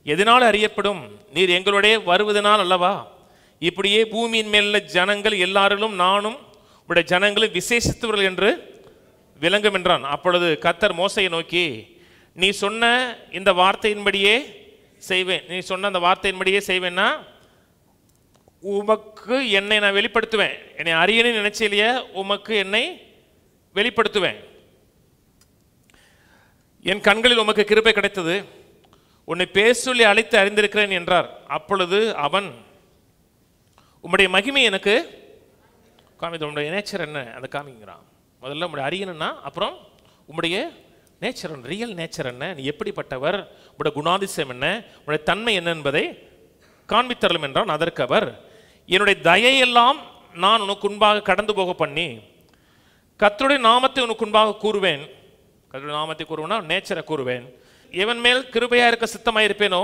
எதனால் அறியப்படும், நீர் எங்களுடைய வருவதனால் அல்லவா. இப்படியே பூமியின் மேலுள்ள ஜனங்கள் எல்லாரிலும் நானும் உடைய ஜனங்களும் விசேஷித்தவர்கள் என்று விளங்கும் என்றான். அப்பொழுது கர்த்தர் மோசையை நோக்கி, நீ சொன்ன இந்த வார்த்தையின்படியே செய்வேன். நீ சொன்ன அந்த வார்த்தையின்படியே செய்வேன்னா உமக்கு என்னை நான் வெளிப்படுத்துவேன். என்னை அறியன்னு நினைச்சிலேயே உமக்கு என்னை வெளிப்படுத்துவேன். என் கண்களில் உமக்கு கிருபை கிடைத்தது, உன்னை பேர் சொல்லி அழைத்து அறிந்திருக்கிறேன் என்றார். அப்பொழுது அவன், உம்முடைய மகிமை எனக்கு காமிது, உம்முடைய நேச்சர் என்ன அதை காமிக்கிறான். முதல்ல உம்முடைய அறியணும்னா, அப்புறம் உம்முடைய நேச்சர், ரியல் நேச்சர் என்ன, நீ எப்படிப்பட்டவர், உம்முடைய குணாதிசயம் என்ன, உம்முடைய தன்மை என்ன என்பதை காண்பித்தரலும் என்றான். அதற்கு அவர், என்னுடைய தயையெல்லாம் நான் உனக்கு முன்பாக கடந்து போக பண்ணி கர்த்தருடைய நாமத்தை உனக்கு முன்பாக கூறுவேன். கர்த்தருடைய நாமத்தை கூறுவேன்னா நேச்சரை கூறுவேன். எவன் மேல் கிருபையாக இருக்க சித்தமாக இருப்பேனோ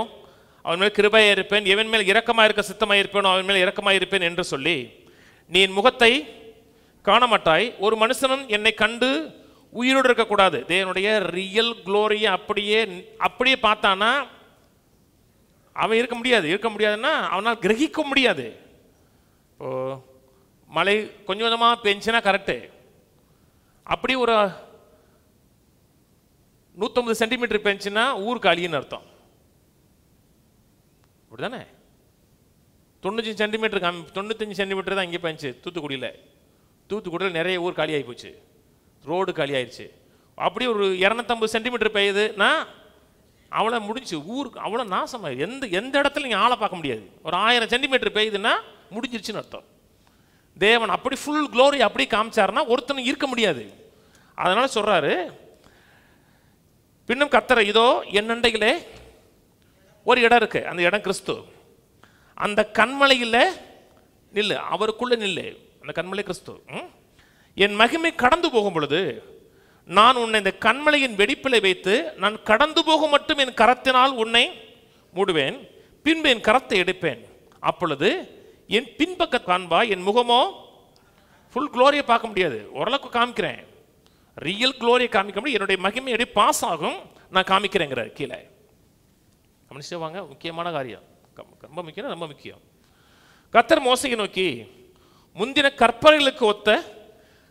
அவன் மேல் கிருபையாக இருப்பேன், எவன் மேல் இரக்கமாக இருக்க சித்தமாக இருப்பேனோ அவன் மேல் இரக்கமாக இருப்பேன் என்று சொல்லி, நீ என் முகத்தை காண மாட்டாய், ஒரு மனுஷனும் என்னை கண்டு உயிரோடு இருக்கக்கூடாது. தேவனுடைய ரியல் க்ளோரியை அப்படியே பார்த்தானா அவன் இருக்க முடியாதுன்னா அவனால் கிரகிக்க முடியாது. இப்போ மழை கொஞ்சம் கொஞ்சமாக பெஞ்சுன்னா கரெக்டு, அப்படி ஒரு 150 சென்டிமீட்டர் பெஞ்சுன்னா ஊருக்கு அழின்னு அர்த்தம். அப்படிதானே? 95 சென்டிமீட்டர் 95 சென்டிமீட்டர் தான் இங்கே போயிடுச்சு தூத்துக்குடியில் நிறைய ஊர் காலி ஆகி போச்சு, ரோடு காலி ஆயிடுச்சு. அப்படியே ஒரு 250 சென்டிமீட்டர் பெய்யுதுன்னா அவ்வளோ முடிஞ்சு, ஊருக்கு அவ்வளோ நாசமாக. எந்த இடத்துல நீங்கள் ஆளை பார்க்க முடியாது. ஒரு 1000 சென்டிமீட்டர் பெய்யுதுன்னா முடிஞ்சிருச்சுன்னு அர்த்தம். தேவன் அப்படி ஃபுல் க்ளோரி அப்படி காமிச்சாருன்னா ஒருத்தனும் இருக்க முடியாது. அதனால சொல்றாரு, பின்னும் கர்த்தர் இதோ என் அண்டையிலே ஒரு இடம் இருக்கு, அந்த இடம் கிறிஸ்து. அந்த கண்மலையில் நில்லு, அவருக்குள்ள நில்லு. அந்த கண்மலை கிறிஸ்து. என் மகிமை கடந்து போகும் பொழுது நான் உன்னை இந்த கண்மலையின் வெடிப்பிலை வைத்து நான் கடந்து போகும் மட்டும் என் கரத்தினால் உன்னை மூடுவேன், பின்பு என் கரத்தை எடுப்பேன். அப்பொழுது என் பின்பக்க காண்பா, என் முகமோ ஃபுல் க்ளோரியை பார்க்க முடியாது, ஓரளவுக்கு காமிக்கிறேன். ரியல் க்ளோரியை காமிக்க முடியும். என்னுடைய மகிமை எப்படி பாஸ் ஆகும் நான் காமிக்கிறேங்கிறார். கீழே கவனிச்சு வாங்க, முக்கியமான காரியம், ரொம்ப முக்கியம், ரொம்ப முக்கியம். கர்த்தர் மோசையை நோக்கி, முந்தின கற்பனைகளுக்கு ஒத்த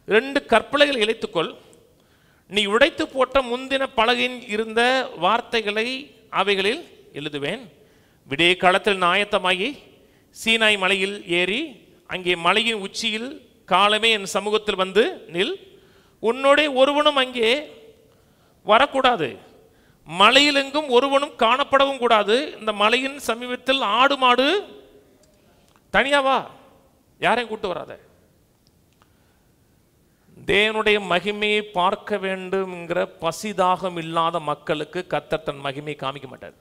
2 கற்பனைகளை இழைத்துக்கொள், நீ உடைத்து போட்ட முந்தின பலகையில் இருந்த வார்த்தைகளை அவைகளில் எழுதுவேன். விடிய காலத்தில் ஆயத்தமாகி சீனாய் மலையில் ஏறி அங்கே மலையின் உச்சியில் காலமே என் சமூகத்தில் வந்து நில். உன்னோட ஒருவனும் அங்கே வரக்கூடாது, மலையில் எங்கும் ஒருவனும் காணப்படவும் கூடாது. இந்த மலையின் சமீபத்தில் ஆடு மாடு தனியாவா, யாரையும் கூட்டு வராத. தேவனுடைய மகிமையை பார்க்க வேண்டும்ங்கிற பசிதாகம் இல்லாத மக்களுக்கு கர்த்தர் தன் மகிமையை காமிக்க மாட்டார்.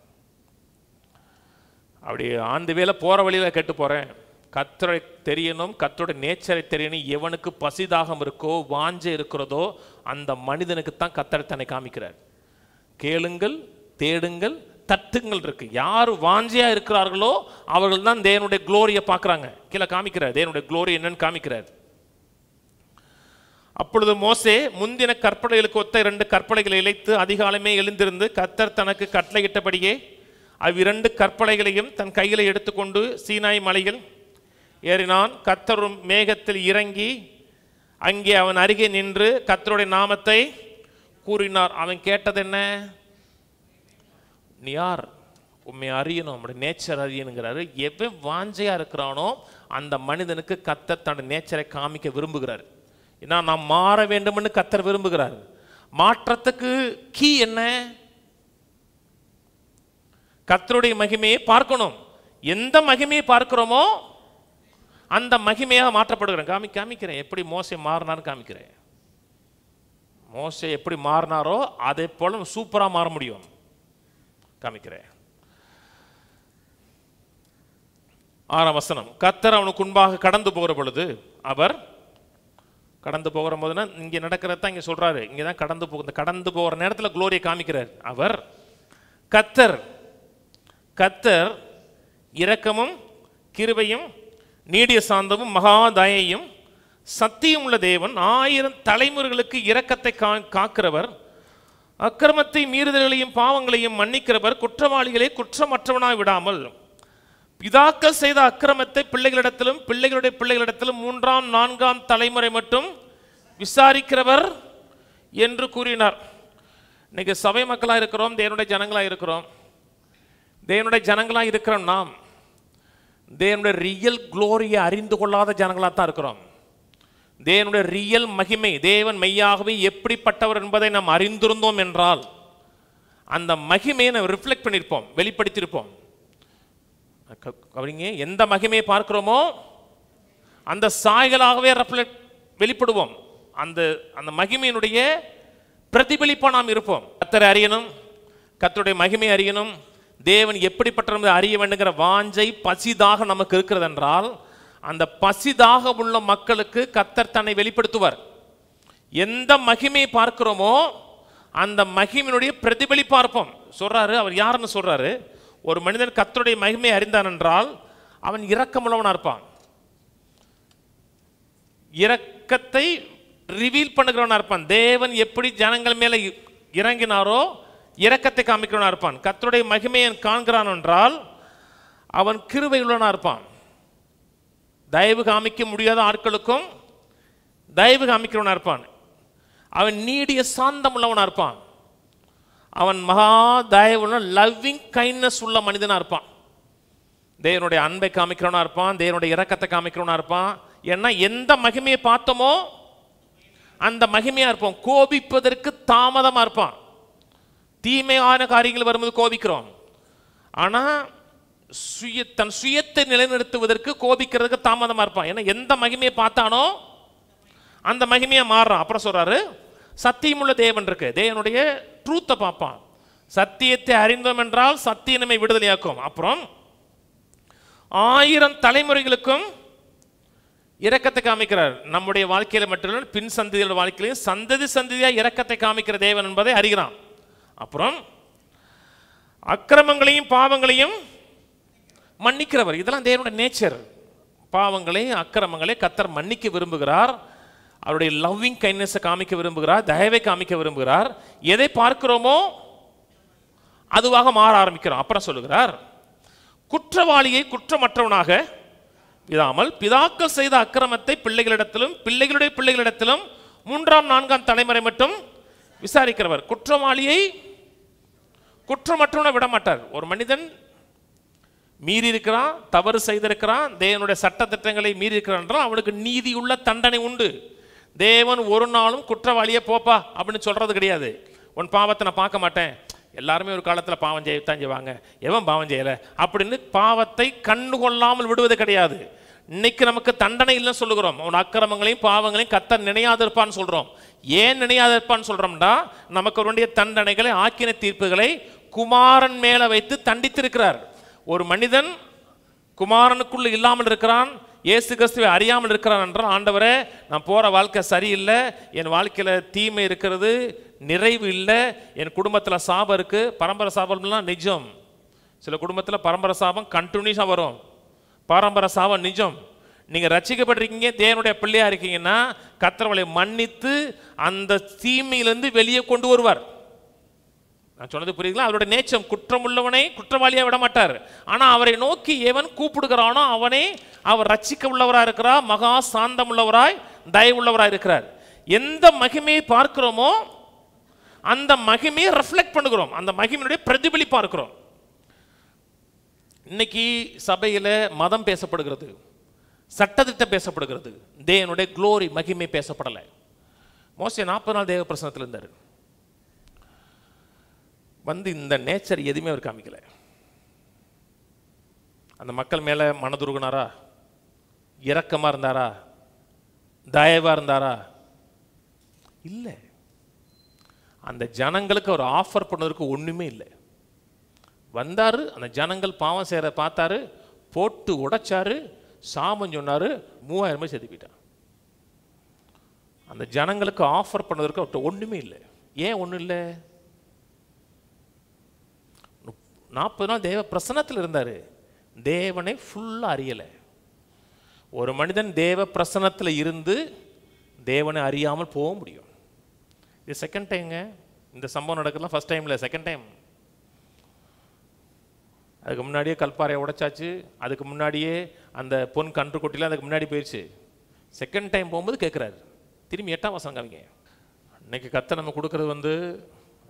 அப்படி ஆண்டு வேலை போற வழியில கேட்டு போறேன், கர்த்தரை தெரியணும், கர்த்தருடைய நேச்சரை தெரியணும். எவனுக்கு பசிதாகம் இருக்கோ வாஞ்சை இருக்கிறதோ அந்த மனிதனுக்கு தான் கர்த்தர் தன்னை காமிக்கிறார். கேளுங்கள், தேடுங்கள், தட்டுங்கள் இருக்கு. யார் வாஞ்சையா இருக்கிறார்களோ அவர்கள் தான் தேவனுடைய குளோரியை பார்க்குறாங்க. கீழே காமிக்கிறார், தேவனுடைய குளோரி என்னன்னு காமிக்கிறார். அப்பொழுது மோசே முந்தின கற்பனைகளுக்கு ஒத்த 2 கற்பனைகளை இழைத்து அதிகாலமே எழுந்திருந்து கர்த்தர் தனக்கு கட்டளையிட்டபடியே அவ்விரண்டு கற்பனைகளையும் தன் கையில் எடுத்துக்கொண்டு சீனாய் மலையில் ஏறினான். கர்த்தரும் மேகத்தில் இறங்கி அங்கே அவன் அருகே நின்று கர்த்தருடைய நாமத்தை கூறினார். அவன் கேட்டது என்ன? நீ யார்? உண்மை அறியணும், நம்முடைய நேச்சர் அறியணுங்கிறாரு. எவன் வாஞ்சையா இருக்கிறானோ அந்த மனிதனுக்கு கர்த்தர் தன்னுடைய நேச்சரை காமிக்க விரும்புகிறார். ஏன்னா நாம் மாற வேண்டும்னு கர்த்தர் விரும்புகிறார். மாற்றத்துக்கு கீ என்ன? கர்த்தருடைய மகிமையை பார்க்கணும். எந்த மகிமையை பார்க்கிறோமோ அந்த மகிமையாக மாற்றப்படுகிறேன். காமிக்கிறேன் எப்படி மோசே மாறினார்னு காமிக்கிறேன். மோசே எப்படி மாறினாரோ அதே போல சூப்பரா மாற முடியும் காமிக்கிறேன். 6ஆம் வசனம். கர்த்தர் அவனுக்கு முன்பாக கடந்து போகிற பொழுது, அவர் கடந்து போகிற போதுனா இங்கே நடக்கிறதான் இங்கே சொல்றாரு. இங்கே தான் கடந்து போகிற நேரத்தில் குளோரியை காமிக்கிறார். அவர் கர்த்தர் இரக்கமும் கிருபையும் நீடிய சாந்தமும் மகா தயையும் சத்தியம் உள்ள தேவன், 1000 தலைமுறைகளுக்கு இரக்கத்தை காக்கிறவர், அக்கிரமத்தை மீறுதல்களையும் பாவங்களையும் மன்னிக்கிறவர், குற்றவாளிகளை குற்றமற்றவனாய் விடாமல் பிதாக்கள் செய்த அக்கிரமத்தை பிள்ளைகளிடத்திலும் பிள்ளைகளுடைய பிள்ளைகளிடத்திலும் 3ஆம் 4ஆம் தலைமுறை மட்டும் விசாரிக்கிறவர் என்று கூறினார். இன்னைக்கு சபை மக்களாக இருக்கிறோம், தேவனுடைய ஜனங்களாக இருக்கிறோம். தேவனுடைய ஜனங்களாக இருக்கிறோம். நாம் தேவனுடைய ரியல் குளோரியை அறிந்து கொள்ளாத ஜனங்களாக தான் இருக்கிறோம். தேவனுடைய ரியல் மகிமை, தேவன் மெய்யாகவே எப்படிப்பட்டவர் என்பதை நாம் அறிந்திருந்தோம் என்றால் அந்த மகிமையை நாம் ரிஃப்ளெக்ட் பண்ணியிருப்போம், வெளிப்படுத்தியிருப்போம். அப்படிங்க எந்த மகிமையை பார்க்கிறோமோ அந்த சாய்களாகவே வெளிப்படுவோம். அந்த மகிமையினுடைய பிரதிபலிப்பா நாம் இருப்போம். கர்த்தரை அறியணும், கர்த்தருடைய மகிமை அறியணும், தேவன் எப்படிப்பட்ட அறிய வேண்டுங்கிற வாஞ்சை பசிதாக நமக்கு இருக்கிறது என்றால் அந்த பசிதாக உள்ள மக்களுக்கு கர்த்தர் தன்னை வெளிப்படுத்துவார். எந்த மகிமையை பார்க்கிறோமோ அந்த மகிமையினுடைய பிரதிபலிப்பா இருப்போம். சொல்றாரு, அவர் யாருன்னு சொல்றாரு, ஒரு மனிதன் கர்த்தருடைய மகிமை அறிந்தான் என்றால் அவன் இரக்கமுள்ளவனா இருப்பான். இரக்கத்தை ரிவீல் பண்ணுகிறவனா இருப்பான். தேவன் எப்படி ஜனங்கள் மேல இறங்கினாரோ இரக்கத்தை காமிக்கிறவனா இருப்பான். கர்த்தருடைய மகிமையை காண்கிறான் என்றால் அவன் கிருபை உள்ளவனா இருப்பான். தயவு காமிக்க முடியாத ஆட்களுக்கும் தயவு காமிக்கிறவனா இருப்பான். அவன் நீடிய சாந்தம் உள்ளவனா இருப்பான். அவன் மகா தயவுள்ள லவ்விங் கைண்ட்னஸ் உள்ள மனிதனா இருப்பான். தேவனுடைய அன்பை காமிக்கிறவனா இருப்பான், தேவனுடைய இரக்கத்தை காமிக்கிறவனா இருப்பான். ஏன்னா எந்த மகிமையை பார்த்தோமோ அந்த மகிமையா இருப்போம். கோபிப்பதற்கு தாமதமா இருப்பான். தீமையான காரியங்கள் வரும்போது கோபிக்கிறோம். ஆனா தன் சுயத்தை நிலைநிறுத்துவதற்கு கோபிக்கிறதுக்கு தாமதமா இருப்பான். ஏன்னா எந்த மகிமையை பார்த்தானோ அந்த மகிமையா மாறுறான். அப்புறம் சொல்றாரு, சத்தியமுள்ள தேவன் இருக்கு, தேவனுடைய ட்ரூத்தை பார்ப்பான். சத்தியத்தை அறிந்தோம் என்றால் சத்தியம் நம்மை விடுதலையாக்கும். அப்புறம் 1000 தலைமுறைகளுக்கும் இரக்கத்தை காமிக்கிறார். நம்முடைய வாழ்க்கையில மட்டும் பின் சந்ததியோட வாழ்க்கையிலும் சந்ததி சந்ததியா இரக்கத்தை காமிக்கிற தேவன் என்பதை அறிகிறான். அப்புறம் அக்கிரமங்களையும் பாவங்களையும் மன்னிக்கிறவர். இதெல்லாம் தேவனுடைய நேச்சர். பாவங்களை அக்கிரமங்களை கர்த்தர் மன்னிக்க விரும்புகிறார். அவருடைய லவ்விங் கைண்ட்னஸை காமிக்க விரும்புகிறார், தயவை காமிக்க விரும்புகிறார். எதை பார்க்கிறோமோ அதுவாக மாற ஆரம்பிக்கிறோம். அப்புறம் சொல்லுகிறார், குற்றவாளியை குற்றமற்றவனாக விடாமல் பிதாக்கள் செய்த அக்கிரமத்தை பிள்ளைகளிடத்திலும் பிள்ளைகளுடைய பிள்ளைகளிடத்திலும் 3ஆம் 4ஆம் தலைமுறை மட்டும் விசாரிக்கிறவர். குற்றவாளியை குற்றமற்றவனை விட மாட்டார். ஒரு மனிதன் மீறி இருக்கிறான், தவறு செய்திருக்கிறான், தேவனுடைய சட்ட திட்டங்களை மீறி இருக்கிறான் என்றால் அவனுக்கு நீதியுள்ள தண்டனை உண்டு. தேவன் ஒரு நாளும் குற்றவாளியே போப்பா அப்படின்னு சொல்றது கிடையாது. உன் பாவத்தை நான் பார்க்க மாட்டேன், எல்லாருமே ஒரு காலத்தில் பாவம் செய்யத்தான் செய்வாங்க, எவன் பாவம் செய்யலை அப்படின்னு பாவத்தை கண்டு கொள்ளாமல் விடுவது கிடையாது. இன்னைக்கு நமக்கு தண்டனை இல்லைன்னு சொல்லுகிறோம். உன் அக்கிரமங்களையும் பாவங்களையும் கர்த்தர் நினையாது இருப்பான்னு சொல்றோம். ஏன் நினையாது இருப்பான்னு சொல்றோம்னா, நமக்கு வேண்டிய தண்டனைகளை ஆக்கின தீர்ப்புகளை குமாரன் மேல வைத்து தண்டித்திருக்கிறார். ஒரு மனிதன் குமாரனுக்குள்ள இல்லாமல் இருக்கிறான், இயேசு கிறிஸ்துவை அறியாமல் இருக்கிறான் என்றால், ஆண்டவரே நான் போற வாழ்க்கை சரியில்லை, என் வாழ்க்கையில தீமை இருக்கிறது, நிறைவு இல்லை, என் குடும்பத்தில் சாபம் இருக்கு. பரம்பரை சாபம்லாம் நிஜம். சில குடும்பத்தில் பரம்பரை சாபம் கண்டினியூஸாக வரும். பரம்பரை சாபம் நிஜம். நீங்க ரட்சிக்கப்பட்டிருக்கீங்க, தேவனுடைய பிள்ளையா இருக்கீங்கன்னா கர்த்தர் மன்னித்து அந்த தீமையிலிருந்து வெளியே கொண்டு வருவார். நான் சொன்னது புரியுதுங்களா? அவருடைய நேச்சம். குற்றமுள்ளவனை குற்றவாளியா விட மாட்டார். ஆனா அவரை நோக்கி எவன் கூப்பிடுகிறானோ அவனை அவர் ரட்சிக்க உள்ளவராய் இருக்கிறார், மகா சாந்தம் உள்ளவராய் தயவுள்ளவராய் இருக்கிறார். எந்த மகிமையை பார்க்கிறோமோ அந்த மகிமையை ரெஃப்ளெக்ட் பண்ணுகிறோம், அந்த மகிமையுடைய பிரதிபலிப்பா இருக்கிறோம். இன்னைக்கு சபையில மதம் பேசப்படுகிறது, சட்டத்திட்டம் பேசப்படுகிறது, தேவனுடைய குளோரி மகிமை பேசப்படலை. மோசே 40 நாள் தேவ பிரசன்னத்தில் இருந்தார். இந்த நேச்சர் எதுவுமே அவர் காமிக்கல. அந்த மக்கள் மேல மனதுருகுனாரா, இரக்கமா இருந்தாரா, தயவா இருந்தாரா? இல்லை. அந்த ஜனங்களுக்கு அவர் ஆஃபர் பண்ணதற்கு ஒண்ணுமே இல்லை. வந்தாரு, அந்த ஜனங்கள் பாவம் செய்யற பார்த்தாரு, போட்டு உடைச்சாரு, சாமம் சொன்னாரு, 3000 பேர் செத்து போயிட்டான். அந்த ஜனங்களுக்கு ஆஃபர் பண்ணதற்கு அவர்கிட்ட ஒண்ணுமே இல்லை. ஏன் ஒன்றும் இல்லை? 40 நாள் தேவ பிரசன்னத்தில் இருந்தாரு, தேவனை ஃபுல்லா அறியலை. ஒரு மனிதன் தேவ பிரசன்னத்தில் இருந்து தேவனை அறியாமல் போக முடியும். இது செகண்ட் டைம்ங்க இந்த சம்பவம் நடக்கலாம். ஃபர்ஸ்ட் டைம்ல, செகண்ட் டைம். அதுக்கு முன்னாடியே கல்பாறையை உடைச்சாச்சு, அதுக்கு முன்னாடியே அந்த பொன் கன்று கொட்டில அதுக்கு முன்னாடி போயிடுச்சு. செகண்ட் டைம் போகும்போது கேட்குறாரு, திரும்பி 8ஆம் வசனம் காமிங்க. இன்னைக்கு கர்த்தர் நம்ம கொடுக்கறது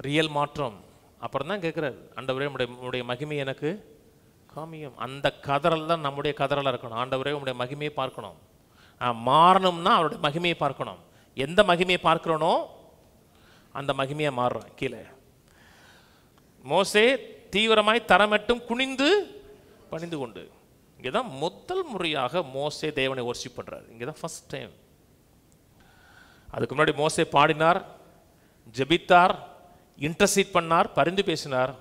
ரியல் மாற்றம். அப்புறம் தான் கேட்குறாரு, ஆண்டவரே உங்களுடைய மகிமை எனக்கு காமியும். அந்த கதறல் தான் நம்முடைய கதறலாக இருக்கணும். ஆண்டவரே உங்களுடைய மகிமையை பார்க்கணும். மாறணும்னா அவருடைய மகிமையை பார்க்கணும். எந்த மகிமையை பார்க்கிறோனோ அந்த மகிமையை மாறுறோம். கீழே மோசே தீவிரமாய் தரமட்டும் குனிந்து பணிந்து கொண்டு. இங்கே தான் முதல் முறையாக மோசே தேவனை வொர்ஷிப் பண்றாரு. இங்கே தான் ஃபர்ஸ்ட் டைம். அதுக்கு முன்னாடி மோசே பாடினார், ஜெபித்தார், இன்டர்சீட் பண்ணார், பரிந்து பேசினார்.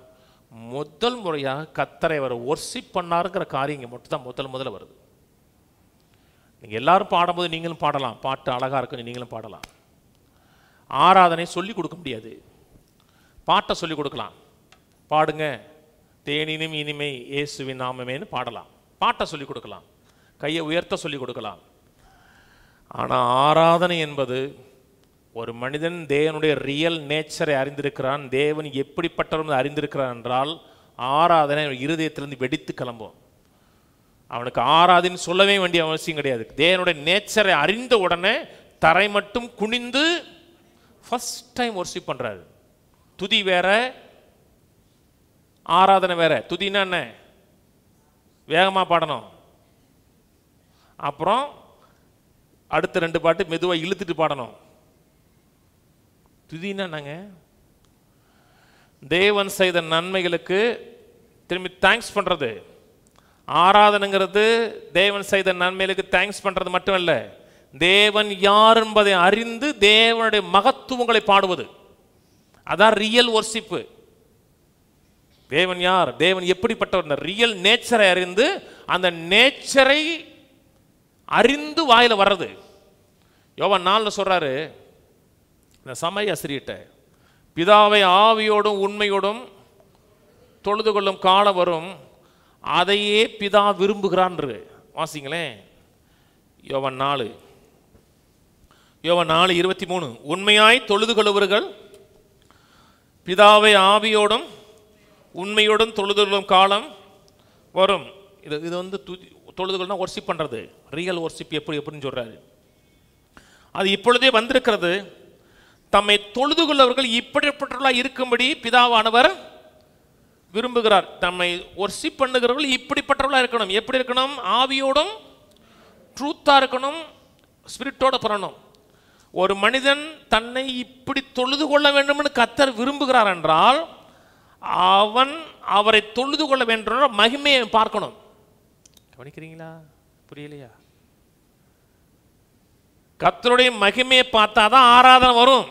முதல் முறையாக கர்த்தரை அவர் வொர்ஷிப் பண்ணாருங்கிற காரியம் இங்கே மட்டும் தான் முதல்ல வருது. நீங்கள் எல்லாரும் பாடும்போது நீங்களும் பாடலாம், பாட்டு அழகாக இருக்கும், நீங்களும் பாடலாம். ஆராதனை சொல்லி கொடுக்க முடியாது, பாட்டை சொல்லி கொடுக்கலாம். பாடுங்க, தேனினும் இனிமை இயேசுவின் நாமமேன்னு பாடலாம், பாட்டை சொல்லி கொடுக்கலாம், கையை உயர்த்த சொல்லி கொடுக்கலாம். ஆனால் ஆராதனை என்பது ஒரு மனிதன் தேவனுடைய ரியல் நேச்சரை அறிந்திருக்கிறான், தேவன் எப்படிப்பட்டவன் அறிந்திருக்கிறான் என்றால் ஆராதனை இருதயத்திலிருந்து வெடித்து கிளம்பும். அவனுக்கு ஆராதனை சொல்லவே வேண்டிய அவசியம் கிடையாது. தேவனுடைய நேச்சரை அறிந்த உடனே தரை மட்டும் குனிந்து ஃபர்ஸ்ட் டைம் வொர்ஷிப் பண்றாரு. துதி வேற, ஆராதனை வேற. துதினா என்ன? வேகமாக பாடணும். அப்புறம் அடுத்த 2 பாட்டு மெதுவாக இழுத்துட்டு பாடணும். துதினா நாங்கள் தேவன் செய்த நன்மைகளுக்கு திரும்பி தேங்க்ஸ் பண்ணுறது. ஆராதனைங்கிறது தேவன் செய்த நன்மைகளுக்கு தேங்க்ஸ் பண்ணுறது மட்டும் இல்லை, தேவன் யார் என்பதை அறிந்து தேவனுடைய மகத்துவங்களை பாடுவது. அதான் ரியல் வொர்ஷிப்பு. தேவன் யார், தேவன் எப்படிப்பட்டவர், ரியல் நேச்சரை அறிந்து அந்த நேச்சரை அறிந்து வாயில வர்றது. யோவான் 4 சொல்றாரு, இந்த சமய ஆசிரியர்கிட்ட, பிதாவை ஆவியோடும் உண்மையோடும் தொழுது கொள்ளும் காலம் வரும், அதையே பிதா விரும்புகிறான். வாசிங்களேன், யோவான் 4:23, உண்மையாய் தொழுது கொள்ளுவர்கள் பிதாவை ஆவியோடும் உண்மையோடும் தொழுது கொள்ளும் காலம் வரும். இது வந்து தொழுதுகள்னா ஒர்ஷிப் பண்ணுறது, ரியல் ஒர்ஷிப் எப்படின்னு சொல்கிறாரு. அது இப்பொழுதே வந்திருக்கிறது. தம்மை தொழுது கொள்ளவர்கள் இப்படிப்பட்டவர்களாக இருக்கும்படி பிதாவானவர் விரும்புகிறார். தம்மை ஒர்ஷிப் பண்ணுகிறவர்கள் இப்படிப்பட்டவர்களாக இருக்கணும். எப்படி இருக்கணும்? ஆவியோடும் ட்ரூத்தாக இருக்கணும், ஸ்பிரிட்டோட பண்ணணும். ஒரு மனிதன் தன்னை இப்படி தொழுது கொள்ள வேண்டும்னு கர்த்தர் விரும்புகிறார் என்றால் அவன் அவரை தொழுது கொள்ள வேண்டும் மகிமையை பார்க்கணும். கவனிக்கிறீங்களா? புரியலையா? கர்த்தருடைய மகிமையை பார்த்தாதான் ஆராதனை வரும்.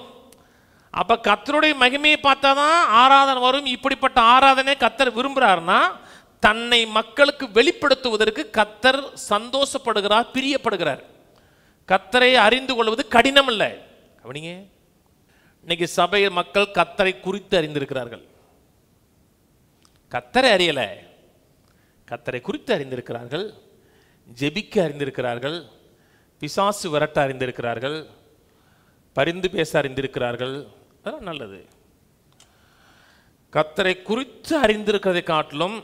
அப்ப கர்த்தருடைய மகிமையை பார்த்தாதான் ஆராதனை வரும். இப்படிப்பட்ட ஆராதனை கர்த்தர் விரும்புகிறார்னா தன்னை மக்களுக்கு வெளிப்படுத்துவதற்கு கர்த்தர் சந்தோஷப்படுகிறார், பிரியப்படுகிறார். கர்த்தரை அறிந்து கொள்வது கடினம் இல்லை. கவனிங்க, இன்னைக்கு சபை மக்கள் கர்த்தரை குறித்து அறிந்திருக்கிறார்கள். கர்த்தரை அறியல, கர்த்தரை குறித்து அறிந்திருக்கிறார்கள், ஜெபிக்க அறிந்திருக்கிறார்கள், பிசாசு விரட்ட அறிந்திருக்கிறார்கள், பரிந்து பேச அறிந்திருக்கிறார்கள். அதெல்லாம் நல்லது. கர்த்தரை குறித்து அறிந்திருக்கிறதை காட்டிலும்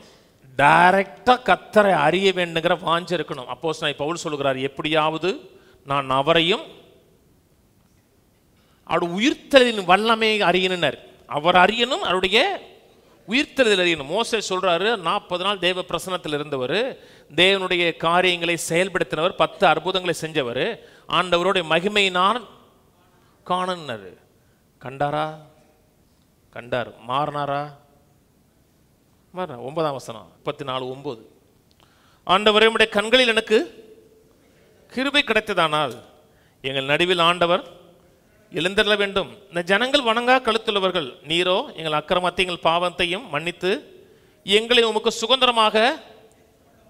டைரக்டா கர்த்தரை அறிய வேண்டுங்கிற வாஞ்சை இருக்கணும். அப்போஸ்தலனாகிய பவுல் சொல்கிறார், எப்படியாவது நான் அவரையும் அவருடைய உயிர்த்தெழுதலின் வல்லமையை அறியணும். அவர் அறியணும், அவருடைய உயிர்த்தெழுதல் அறியணும். மோசே சொல்றாரு, 40 நாள் தேவ பிரசன்னத்தில் இருந்தவர், தேவனுடைய காரியங்களை செயல்படுத்தினவர், 10 அற்புதங்களை செஞ்சவர், ஆண்டவருடைய மகிமையை நான் காணனாரு. கண்டாரா? கண்டார். மாறினாரா? மாறினார். 9ஆம் வசனம் 34:9, ஆண்டவரே உம்முடைய கண்களில் எனக்கு கிருபை கிடைத்ததானால் எங்கள் நடுவில் ஆண்டவர் எழுந்தருள வேண்டும். இந்த ஜனங்கள் வணங்கா கழுத்துள்ளவர்கள், நீரோ எங்கள் அக்கிரமத்தை எங்கள் பாவத்தையும் மன்னித்து எங்களை உமக்கு சுதந்திரமாக.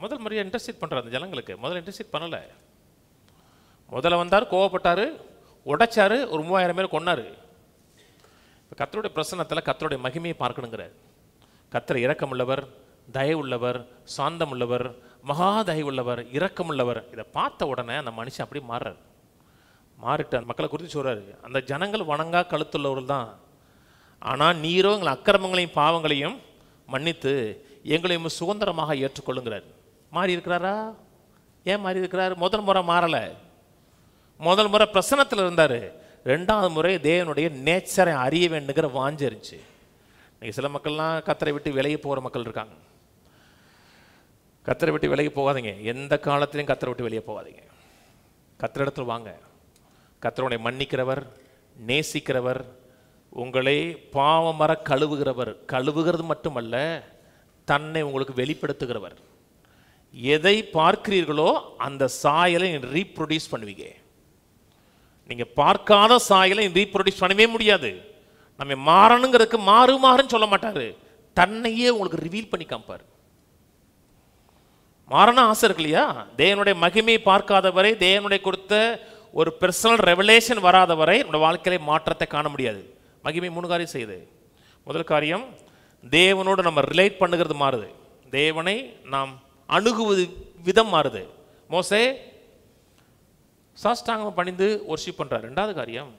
முதல் முறையாக இன்டர்சீட் பண்றாரு அந்த ஜனங்களுக்கு. முதல்ல இன்டர்சீட் பண்ணல. முதல்ல வந்தார், கோவப்பட்டாரு, உடைச்சாரு, ஒரு 3000 பேர் கொன்னாரு. கர்த்தருடைய பிரசன்னத்தில் கர்த்தருடைய மகிமையை பார்க்கணுங்கிறார். கர்த்தர் இரக்கமுள்ளவர், தயவுள்ளவர், சாந்தமுள்ளவர், மகா தயவுள்ளவர், இரக்கமுள்ளவர். இதை பார்த்த உடனே அந்த மனுஷன் அப்படியே மாறுறார். மாறிட்டு அந்த மக்களை குறித்து சொல்றாரு, அந்த ஜனங்கள் வணங்கா கழுத்துள்ளவர்கள் தான், ஆனால் நீரோ எங்கள் அக்கிரமங்களையும் பாவங்களையும் மன்னித்து எங்களையும் சுதந்திரமாக ஏற்றுக்கொள்ளுங்கிறார். மாறி இருக்கிறாரா? ஏன் மாறி இருக்கிறார்? முதல் முறை மாறலை. முதல் முறை பிரசன்னத்தில் இருந்தார். 2வது முறை தேவனுடைய நேச்சரை அறிய வேண்டுங்கிற வாஞ்சை இருந்துச்சு. இன்னைக்கு சில மக்கள்லாம் கர்த்தரை விட்டு விலகி போகிற மக்கள் இருக்காங்க. கர்த்தரை விட்டு விலகி போகாதீங்க. எந்த காலத்திலையும் கர்த்தரை விட்டு வெளியே போகாதீங்க. கர்த்தரிடத்தில் வாங்க. கர்த்தருடைய மன்னிக்கிறவர், நேசிக்கிறவர், உங்களை பாவமர கழுவுகிறவர். கழுவுகிறது மட்டுமல்ல, தன்னை உங்களுக்கு வெளிப்படுத்துகிறவர். எதை பார்க்கிறீர்களோ அந்த சாயலை ரீப்ரொடியூஸ் பண்ணுவீங்க. நீங்க பார்க்காத சாயலை ரீப்ரொடியூஸ் பண்ணவே முடியாது. நம்ம மாறணுங்கிறதுக்கு மாறுன்னு சொல்ல மாட்டாரு, தன்னையே உங்களுக்கு ரிவீல் பண்ணி காமிப்பார். மாறணும் ஆசை இருக்கு இல்லையா? தேவனுடைய மகிமையை பார்க்காதவரை, தேவனுடைய கொடுத்த ஒரு பர்சனல் ரெவலேஷன் வராதவரை நம்முடைய வாழ்க்கையில மாற்றத்தை காண முடியாது. மகிமை 3 காரியம் செய்யுது. முதல் காரியம், தேவனோடு நம்ம ரிலேட் பண்ணுகிறது மாறுது. தேவனை நாம் அணுகுவது விதம் மாறுது. மோசே சாஷ்டாங்கமாக பணிந்து வொர்ஷிப் பண்றார். 2வது காரியம்,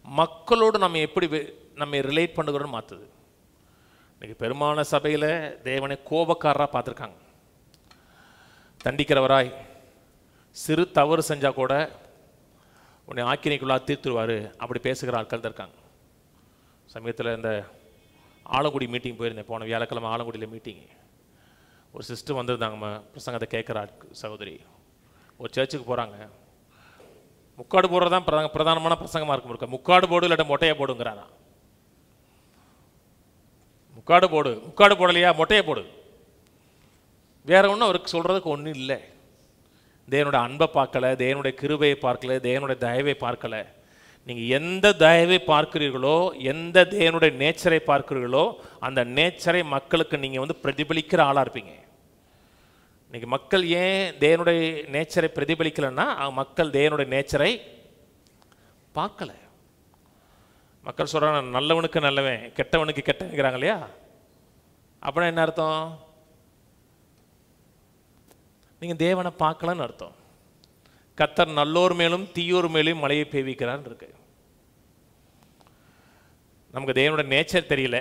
மக்களோடு நம்ம எப்படி நம்ம ரிலேட் பண்ணுகிறோன்னு மாற்றுது. இன்னைக்கு பெரும்பாலான சபையில் தேவனை கோபக்காரராக பார்த்துருக்காங்க. தண்டிக்கிறவராய், சிறு தவறு செஞ்சால் கூட உன்னை ஆக்கினைக்குள்ளாக தீர்த்துருவார், அப்படி பேசுகிற ஆட்கள் தான் இருக்காங்க. சமயத்தில் இந்த ஆலங்குடி மீட்டிங் போயிருந்தேன். போன வியாழக்கிழமை ஆலங்குடியில் மீட்டிங். ஒரு சிஸ்டர் வந்திருந்தாங்க பிரசங்கத்தை கேட்குற சகோதரி. ஒரு சர்ச்சுக்கு போகிறாங்க. முக்காடு போடுறது தான் பிரதானமான பிரசங்கமாக இருக்கும். முக்காடு போடு இல்லாட்ட மொட்டையை போடுங்கிறாரா. முக்காடு போடு, முக்காடு போடலையா மொட்டையை போடு. வேற ஒன்றும் அவருக்கு சொல்கிறதுக்கு ஒன்றும் இல்லை. தேவனுடைய அன்பை பார்க்கலை, தேவனுடைய கிருபையை பார்க்கல, தேவனுடைய தயவை பார்க்கலை. நீங்கள் எந்த தயவை பார்க்கிறீர்களோ, எந்த தேவனுடைய நேச்சரை பார்க்கிறீர்களோ, அந்த நேச்சரை மக்களுக்கு நீங்கள் பிரதிபலிக்கிற ஆளாக இருப்பீங்க. இன்னைக்கு மக்கள் ஏன் தேவனுடைய நேச்சரை பிரதிபலிக்கலைன்னா, மக்கள் தேவனுடைய நேச்சரை பார்க்கலை. மக்கள் சொல்கிறாங்க நல்லவனுக்கு நல்லவன், கெட்டவனுக்கு கெட்டவங்கிறாங்க இல்லையா. அப்படின்னா என்ன அர்த்தம்? நீங்கள் தேவனை பார்க்கலன்னு அர்த்தம். கர்த்தர் நல்லோர் மேலும் தீயோர் மேலும் மழையை பெய்விக்கிறான்னு இருக்கு. நமக்கு தேவனோட நேச்சர் தெரியல.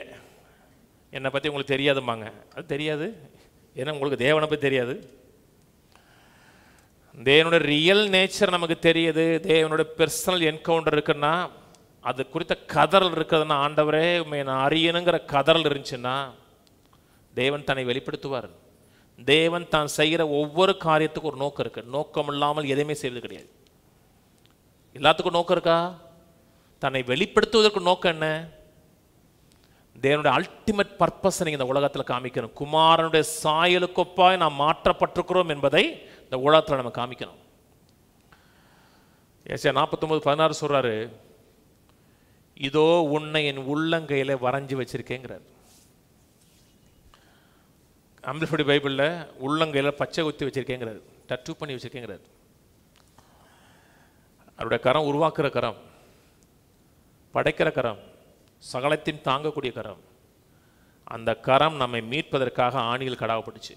என்னை பற்றி உங்களுக்கு தெரியாதும்பாங்க. அது தெரியாது, ஏன்னா உங்களுக்கு தேவனை பற்றி தெரியாது. தேவனோட ரியல் நேச்சர் நமக்கு தெரியுது. தேவனோட பர்சனல் என்கவுண்டர் இருக்குன்னா, அது குறித்த கதறல் இருக்குதுன்னா, ஆண்டவரே நான் அறியணுங்கிற கதறல் இருந்துச்சுன்னா தேவன் தன்னை வெளிப்படுத்துவார். தேவன் தான் செய்கிற ஒவ்வொரு காரியத்துக்கும் ஒரு நோக்கம் இருக்கு. நோக்கம் இல்லாமல் எதையுமே செய்வது கிடையாது. எல்லாத்துக்கும் நோக்கம் இருக்கா? தன்னை வெளிப்படுத்துவதற்கு நோக்கம் என்ன? தேவனுடைய அல்டிமேட் பர்பஸ் நீங்கள் இந்த உலகத்தில் காமிக்கணும். குமாரனுடைய சாயலுக்கொப்பாய் நாம் மாற்றப்பட்டிருக்கிறோம் என்பதை இந்த உலகத்தில் நம்ம காமிக்கணும். ஏசாயா 49:16 சொல்றாரு, இதோ உன்னை என் உள்ளங்கையில வரைஞ்சி வச்சிருக்கேங்கிறார். அம்பிளிஃபைடு பைபிளில் உள்ளங்கையில் பச்சை குத்தி வச்சிருக்கேங்கிறார், டட்டு பண்ணி வச்சிருக்கேங்கிறார். அவருடைய கரம் உருவாக்குற கரம், படைக்கிற கரம், சகலத்தையும் தாங்கக்கூடிய கரம். அந்த கரம் நம்மை மீட்பதற்காக ஆணியில் கடாவப்பட்டுச்சு.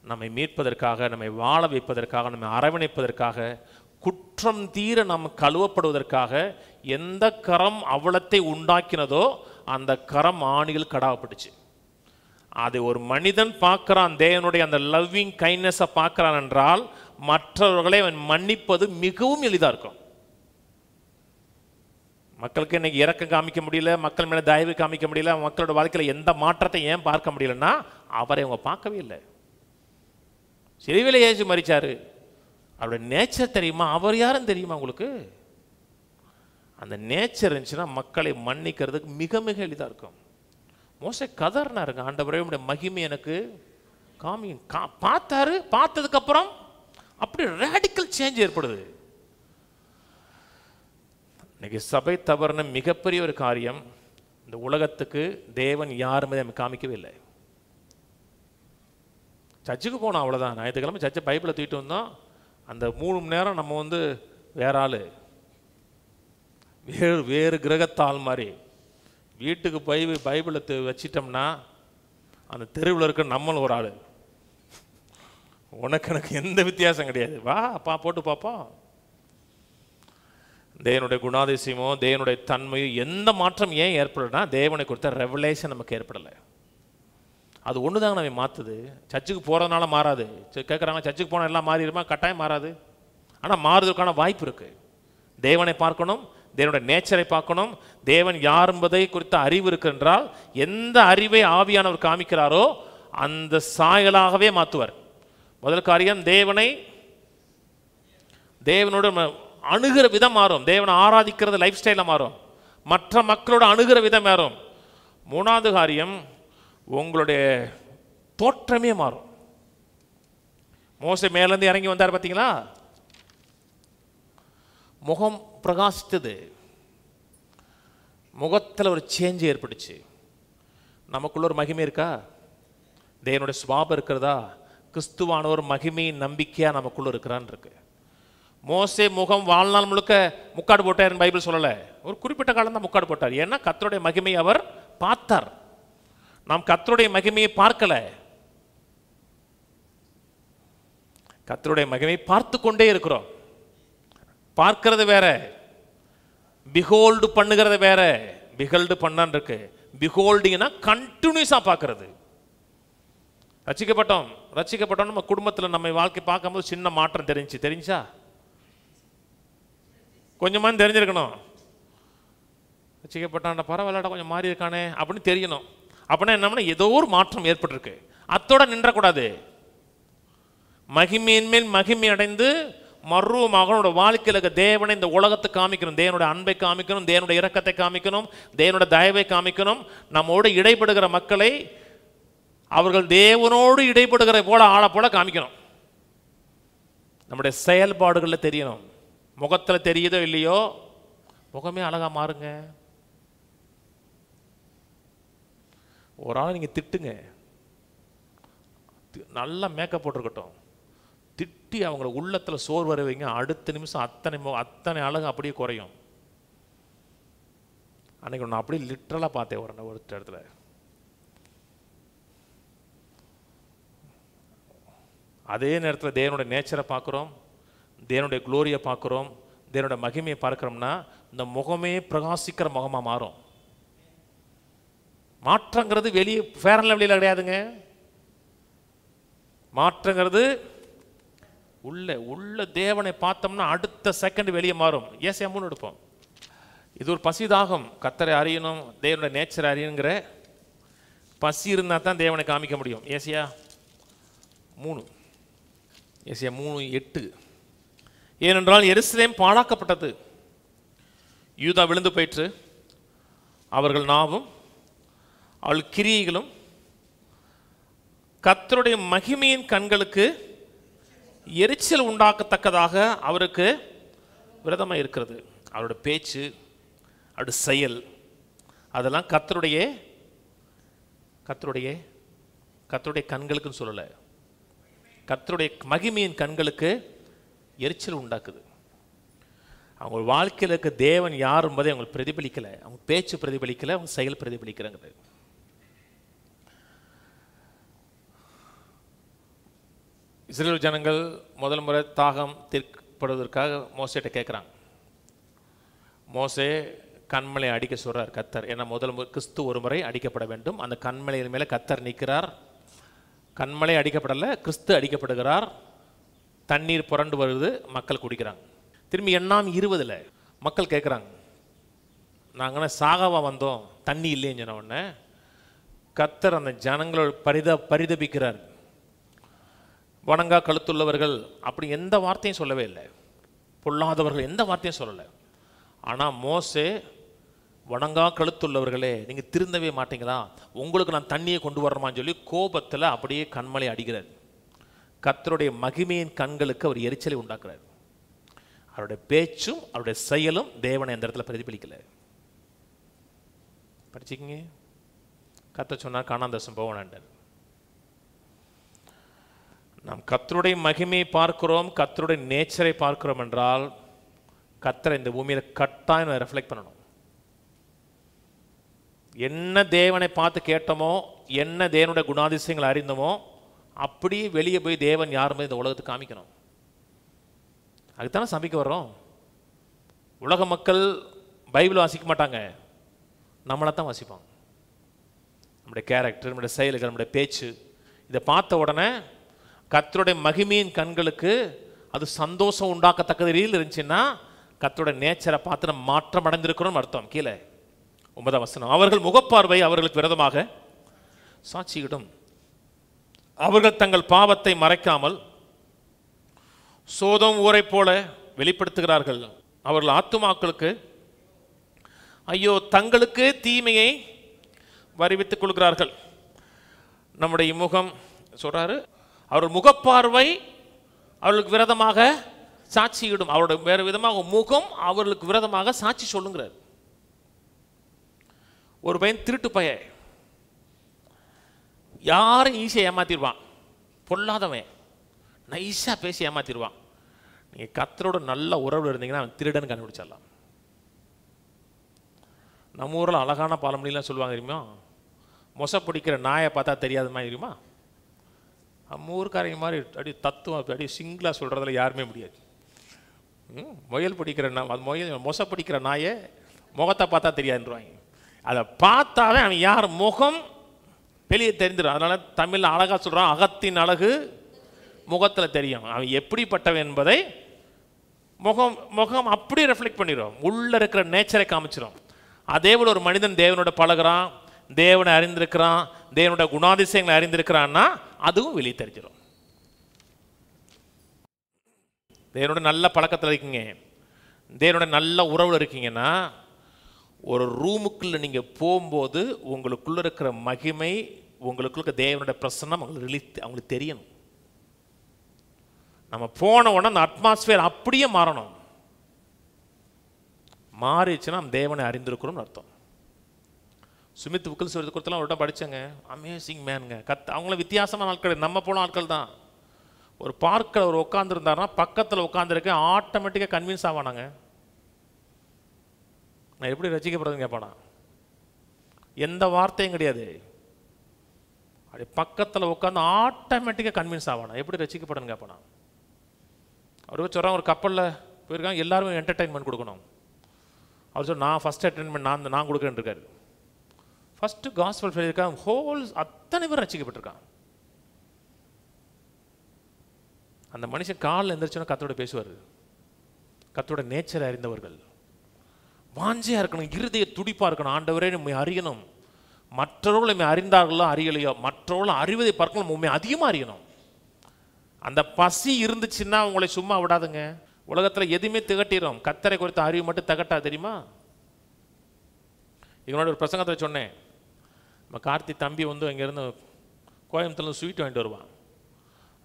நம்மை மீட்பதற்காக, நம்மை வாழ வைப்பதற்காக, நம்மை அரவணைப்பதற்காக, குற்றம் தீர நாம் கழுவப்படுவதற்காக எந்த கரம் அவலத்தை உண்டாக்கினதோ அந்த கரம் ஆணியில் கடாவப்பட்டுச்சு. அதை ஒரு மனிதன் பார்க்கிறான், தேவனுடைய அந்த லவ்விங் கைண்ட்னஸை பார்க்கிறான் என்றால் மற்றவர்களை அவன் மன்னிப்பது மிகவும் எளிதாக இருக்கும். மக்களுக்கு இன்னைக்கு இறக்கம் காமிக்க முடியல, மக்கள் மேலே தயவு காமிக்க முடியல, மக்களோட வாழ்க்கையில் எந்த மாற்றத்தை ஏன் பார்க்க முடியலன்னா அவரை அவங்க பார்க்கவே இல்லை. சிலுவையில் இயேசு மரிச்சாரு, அவருடைய நேச்சர் தெரியுமா? அவர் யாரும் தெரியுமா உங்களுக்கு? அந்த நேச்சர் இருந்துச்சுன்னா மக்களை மன்னிக்கிறதுக்கு மிக மிக எளிதாக இருக்கும். மோசே கதர்னாருங்க, ஆண்டவரே உம்முடைய மகிமை எனக்கு காமி. பார்த்தாரு, பார்த்ததுக்கு அப்புறம் அப்படி ரேடிக்கல் சேஞ்ச் ஏற்படுது. இன்னைக்கு சபை தவறுன மிகப்பெரிய ஒரு காரியம், இந்த உலகத்துக்கு தேவன் யாருமே நம்ம காமிக்கவே இல்லை. சர்ச்சுக்கு போனோம் அவ்வளோதான், ஞாயிற்றுக்கிழமை சர்ச்சை பைபிளை தூக்கிட்டு வந்தோம். அந்த 3 மணி நேரம் நம்ம வேற ஆள், வேறு கிரகத்தாள் மாதிரி வீட்டுக்கு போய் பைபிளை வச்சிட்டோம்னா அந்த தெருவில் இருக்க நம்மளும் ஒரு ஆள். உனக்கு எனக்கு எந்த வித்தியாசம் கிடையாது, வா போட்டு பார்ப்போம். தேவனுடைய குணாதிசயமோ தேவனுடைய தன்மையோ எந்த மாற்றம் ஏன் ஏற்படுனா, தேவனை கொடுத்த ரெவலேஷன் நமக்கு ஏற்படலை. அது ஒன்று தாங்க நம்ம மாற்றுது. சர்ச்சுக்கு போகிறதுனால மாறாது. கேட்குறாங்க சர்ச்சுக்கு போனால் எல்லாம் மாறிடுமா? கட்டாயம் மாறாது. ஆனால் மாறுவதற்கான வாய்ப்பு இருக்குது. தேவனை பார்க்கணும், தேவனுடைய நேச்சரை பார்க்கணும். தேவன் யார் என்பதை குறித்த அறிவு இருக்கு என்றால் எந்த அறிவை ஆவியானவர் காமிக்கிறாரோ அந்த சாயலாகவே மாற்றுவார். முதல் காரியம், தேவனோட அணுகிற விதம் மாறும். தேவனை ஆராதிக்கிறது லைஃப் ஸ்டைலில் மாறும். மற்ற மக்களோட அணுகிற விதம் மாறும். 3வது காரியம், உங்களுடைய தோற்றமே மாறும். மோசே மேலேருந்து இறங்கி வந்தார் பார்த்தீங்களா, முகம் பிரகாசித்தது, முகத்தில் ஒரு சேஞ்ச் ஏற்பட்டுச்சு. நமக்குள்ள ஒரு மகிமை இருக்கா? தேவனுடைய சுபாவம் இருக்கிறதா? கிறிஸ்துவான ஒரு மகிமையின் நம்பிக்கையாக நமக்குள்ள இருக்கிறான் இருக்கு. மோசே முகம் வாழ்நாள் முழுக்க முக்காடு போட்டார் பைபிள் சொல்லலை. ஒரு குறிப்பிட்ட காலம் தான் முக்காடு போட்டார். ஏன்னா கர்த்தருடைய மகிமையை அவர் பார்த்தார். நாம் கர்த்தருடைய மகிமையை பார்க்கல, கர்த்தருடைய மகிமையை பார்த்து கொண்டே இருக்கிறோம். பார்க்கிறது வேற, பிஹோல்டு பண்ணுகிறது வேற. பிஹோல்டு பண்ணான் இருக்கு, பிஹோல்டிங்னா கண்டினியூஸா பார்க்கறது. ரட்சிக்கப்பட்டோம் நம்ம குடும்பத்தில் நம்ம வாழ்க்கை பார்க்கும்போது சின்ன மாற்றம் தெரிஞ்சா கொஞ்சமா தெரிஞ்சிருக்கணும். ரட்சிக்கப்பட்டான் பரவாயில்லடா கொஞ்சம் மாறி இருக்கானே அப்படின்னு தெரியணும். அப்படின்னா என்ன, ஏதோ ஒரு மாற்றம் ஏற்பட்டிருக்கு. அத்தோட நின்றக்கூடாது. மகிமையின் மேல் மகிமை அடைந்து மறுவமாக வாழ்க்கையில் இருக்க தேவனை இந்த உலகத்தை காமிக்கணும், தேவனுடைய அன்பை காமிக்கணும், தேவனுடைய இரக்கத்தை காமிக்கணும், தேவனுடைய தயவை காமிக்கணும். நம்மோடு இடைப்படுகிற மக்களை அவர்கள் தேவனோடு இடைப்படுகிற போல ஆளை போல காமிக்கணும். நம்முடைய செயல்பாடுகளில் தெரியணும். முகத்தில் தெரியுதோ இல்லையோ, முகமே அழகா மாறுங்க. ஒரு ஆளை நீங்கள் திட்டுங்க, நல்லா மேக்கப் போட்டிருக்கட்டும், திட்டி அவங்கள உள்ளத்தில் சோர் வர வைங்க, அடுத்த நிமிஷம் அத்தனை அழகு அப்படியே குறையும். அன்னைக்கு நான் அப்படியே லிட்டரலாக பார்த்தேன் ஒரு இடத்துல. அதே நேரத்தில் தேவனுடைய நேச்சரை பார்க்குறோம், தேவனுடைய குளோரியை பார்க்குறோம், தேவனுடைய மகிமையை பார்க்குறோம்னா இந்த முகமே பிரகாசிக்கிற முகமாக மாறும். மாற்றங்கிறது வெளியே ஃபேர் அண்ட் லவ்லியில் கிடையாதுங்க. மாற்றங்கிறது உள்ள தேவனை பார்த்தோம்னா அடுத்த செகண்ட் வெளியே மாறும். ஏசியா 3 எடுப்போம். இது ஒரு பசிதாகம், கர்த்தரை அறியணும், தேவனுடைய நேச்சரை அறியணுங்கிற பசி இருந்தால் தான் தேவனை காமிக்க முடியும். ஏசியா 3:8. ஏனென்றால் எருசலேம் பாழாக்கப்பட்டது, யூதா விழுந்து போயிற்று, அவர்கள் நாவும் அவள் கிரியைகளும் கர்த்தருடைய மகிமையின் கண்களுக்கு எரிச்சல் உண்டாக்கத்தக்கதாக அவருக்கு விரதமாக இருக்கிறது. அவருடைய பேச்சு, அவருடைய செயல், அதெல்லாம் கர்த்தருடைய கண்களுக்குன்னு சொல்லலை, கர்த்தருடைய மகிமையின் கண்களுக்கு எரிச்சல் உண்டாக்குது. அவங்க வாழ்க்கையில் இருக்க தேவன் யார் என்பதை அவங்களுக்கு பிரதிபலிக்கலை, அவங்க பேச்சு பிரதிபலிக்கலை, அவங்க செயல் பிரதிபலிக்கிறாங்க. இஸ்ரேல் ஜனங்கள் முதல் முறை தாகம் தீர்க்கப்படுவதற்காக மோசேட்ட கேட்குறாங்க. மோசே கண்மலை அடிக்க சொல்கிறார் கர்த்தர். ஏன்னா கிறிஸ்து ஒரு முறை அடிக்கப்பட வேண்டும். அந்த கண்மலையின் மேலே கர்த்தர் நிற்கிறார். கண்மலை அடிக்கப்படலை, கிறிஸ்து அடிக்கப்படுகிறார். தண்ணீர் புரண்டு வருது, மக்கள் குடிக்கிறாங்க. திரும்பி எண்ணாம் 20 மக்கள் கேட்குறாங்க, நாங்கள் சாகவா வந்தோம், தண்ணி இல்லைன்னு சொன்ன உடனே கர்த்தர் அந்த ஜனங்களோட பரிதபிக்கிறார். வணங்கா கழுத்துள்ளவர்கள் அப்படி எந்த வார்த்தையும் சொல்லவே இல்லை, பொல்லாதவர்கள் எந்த வார்த்தையும் சொல்லலை. ஆனால் மோசே, வணங்கா கழுத்துள்ளவர்களே நீங்கள் திருந்தவே மாட்டீங்களா, உங்களுக்கு நான் தண்ணியை கொண்டு வரமான்னு சொல்லி கோபத்தில் அப்படியே கண்மலை அடிக்கிறார். கர்த்தருடைய மகிமையின் கண்களுக்கு அவர் எரிச்சலை உண்டாக்குறார். அவருடைய பேச்சும் அவருடைய செயலும் தேவனை அந்த இடத்துல பிரதிபலிக்கலை. படிச்சுக்கிங்க, கர்த்தர் சொன்னார் காணாந்தேசம் போவனாண்டார். நாம் கர்த்தருடைய மகிமையை பார்க்கிறோம், கர்த்தருடைய நேச்சரை பார்க்கிறோம் என்றால் கர்த்தரை இந்த பூமியில் கட்டாயம் ரெஃப்ளெக்ட் பண்ணணும். என்ன தேவனை பார்த்து கேட்டோமோ, என்ன தேவனுடைய குணாதிசயங்களை அறிந்தோமோ, அப்படியே வெளியே போய் தேவன் யாருமே இந்த உலகத்துக்கு காமிக்கணும். அதுதானே சபைக்கு வர்றோம். உலக மக்கள் பைபிள் வாசிக்க மாட்டாங்க, நம்மளை தான் வாசிப்பாங்க. நம்முடைய கேரக்டர், நம்முடைய செயல்கள், நம்முடைய பேச்சு, இதை பார்த்த உடனே கர்த்தருடைய மகிமையின் கண்களுக்கு அது சந்தோஷம் உண்டாக்கத்தக்கது ரீல் இருந்துச்சுன்னா கர்த்தருடைய நேச்சரை பார்த்து நம்ம மாற்றம் அடைந்திருக்கிறோம் அர்த்தம். கீழே 9ஆம் வசனம், அவர்கள் முகப்பார்வை அவர்களுக்கு விரோதமாக சாட்சியிடும், அவர்கள் தங்கள் பாவத்தை மறைக்காமல் சோதோம் ஊரை போல வெளிப்படுத்துகிறார்கள். அவர்கள் ஆத்துமாக்களுக்கு ஐயோ, தங்களுக்கு தீமையை வருவித்துக் கொள்கிறார்கள். நம்முடைய முகம் சொல்றாரு, அவர்கள் முகப்பார்வை அவர்களுக்கு விரோதமாக சாட்சியிடும். அவருடைய வேறு விதமாக முகம் அவர்களுக்கு விரோதமாக சாட்சி சொல்லுங்கிறார். ஒரு பையன் திருட்டு பையன், யாரும் ஈஸியாக ஏமாத்திடுவான், பொல்லாதவன் நைஸாக பேசி ஏமாத்திடுவான். நீங்கள் கர்த்தரோட நல்ல உறவு இருந்தீங்கன்னா அவன் திருடன்னு கண்டுபிடிச்சிடலாம். நம்ம ஊரில் அழகான பழமொழிலாம் சொல்லுவாங்க தெரியுமா, மொசை பிடிக்கிற நாயை பார்த்தா தெரியாத மாதிரி தெரியுமா. நம்ம ஊருக்காரங்க மாதிரி அப்படியே தத்துவம் அப்படியே சிங்கிளாக சொல்கிறதுல யாருமே முடியாது. முயல் பிடிக்கிற மொசை பிடிக்கிற நாயை முகத்தை பார்த்தா தெரியாதுன்றாங்க. அதை பார்த்தாவே அவன் யார் முகம் வெளியே தெரிஞ்சிடும். அதனால தமிழில் அழகாக சொல்கிறான், அகத்தின் அழகு முகத்தில் தெரியும். அவன் எப்படிப்பட்டவன் என்பதை முகம் அப்படி ரெஃப்ளெக்ட் பண்ணிடும், உள்ள இருக்கிற நேச்சரை காமிச்சிடும். அதே போல் ஒரு மனிதன் தேவனோட பழகிறான், தேவனை அறிந்திருக்கிறான், தேவனுடைய குணாதிசயங்களை அறிந்திருக்கிறான்னா அதுவும் வெளியே தெரிஞ்சிடும். தேவனுடைய நல்ல பழக்கத்தில் இருக்கீங்க, தேவனுடைய நல்ல உறவில் இருக்கீங்கன்னா, ஒரு ரூமுக்குள்ளே நீங்கள் போகும்போது உங்களுக்குள்ளே இருக்கிற மகிமை, உங்களுக்குள்ள தேவனுடைய பிரசன்னம் அவங்களுக்கு தெரியணும். நம்ம போன உடனே அந்த அட்மாஸ்பியர் அப்படியே மாறணும். மாறிச்சுன்னா நம்ம தேவனை அறிந்திருக்கிறோம்னு அர்த்தம். சுமித் புக்கில் சொல்றது கொடுத்தலாம் ஒரு படித்தேங்க, அமேசிங் மேனுங்க. அவங்களும் வித்தியாசமான ஆட்கள், நம்ம போன ஆட்கள் தான். ஒரு பார்க்கில் அவர் உட்காந்துருந்தாருன்னா பக்கத்தில் உட்காந்துருக்க ஆட்டோமேட்டிக்காக கன்வின்ஸ் ஆவானாங்க. நான் எப்படி ரசிக்கப்படுறதுன்னு கேட்பானா, எந்த வார்த்தையும் கிடையாது, அப்படி பக்கத்தில் உட்காந்து ஆட்டோமேட்டிக்காக கன்வின்ஸ் ஆவானா, எப்படி ரசிக்கப்படுன்னு கேட்பானா. அவர் சொல்கிறாங்க, ஒரு கப்பலில் போயிருக்காங்க, எல்லாருமே என்டர்டெயின்மெண்ட் கொடுக்கணும். அவர் சொல்ல, நான் ஃபஸ்ட் என்டர்டெயின்மெண்ட் நான் கொடுக்குறேன்னு இருக்காரு. ஃபஸ்ட்டு காஸ்பல் சொல்லியிருக்காங்க, ஹோல் அத்தனை பேர் ரசிக்கப்பட்டிருக்கான். அந்த மனுஷன் காலில் எந்திரிச்சோன்னா கத்தோட பேசுவார். கத்தோட நேச்சரை அறிந்தவர்கள், வாஞ்சியாக இருக்கணும், இருதய துடிப்பாக இருக்கணும். ஆண்டவரே நம்மை அறியணும், மற்றவர்கள் நம்மை அறிந்தார்களோ அறியலையோ, மற்றவர்கள் அறிவதை பார்க்கணும், உண்மை அதிகமாக அறியணும். அந்த பசி இருந்துச்சுன்னா உங்களை சும்மா விடாதுங்க. உலகத்தில் எதுவுமே திகட்டிடும், கத்தரை குறித்த அறிவு மட்டும் திகட்டா தெரியுமா? இவனோட ஒரு பிரசங்கத்தில் சொன்னேன், நம்ம கார்த்தி தம்பி அங்கேருந்து கோயம்புத்தூர்ல ஸ்வீட் வாங்கிட்டு வருவான்.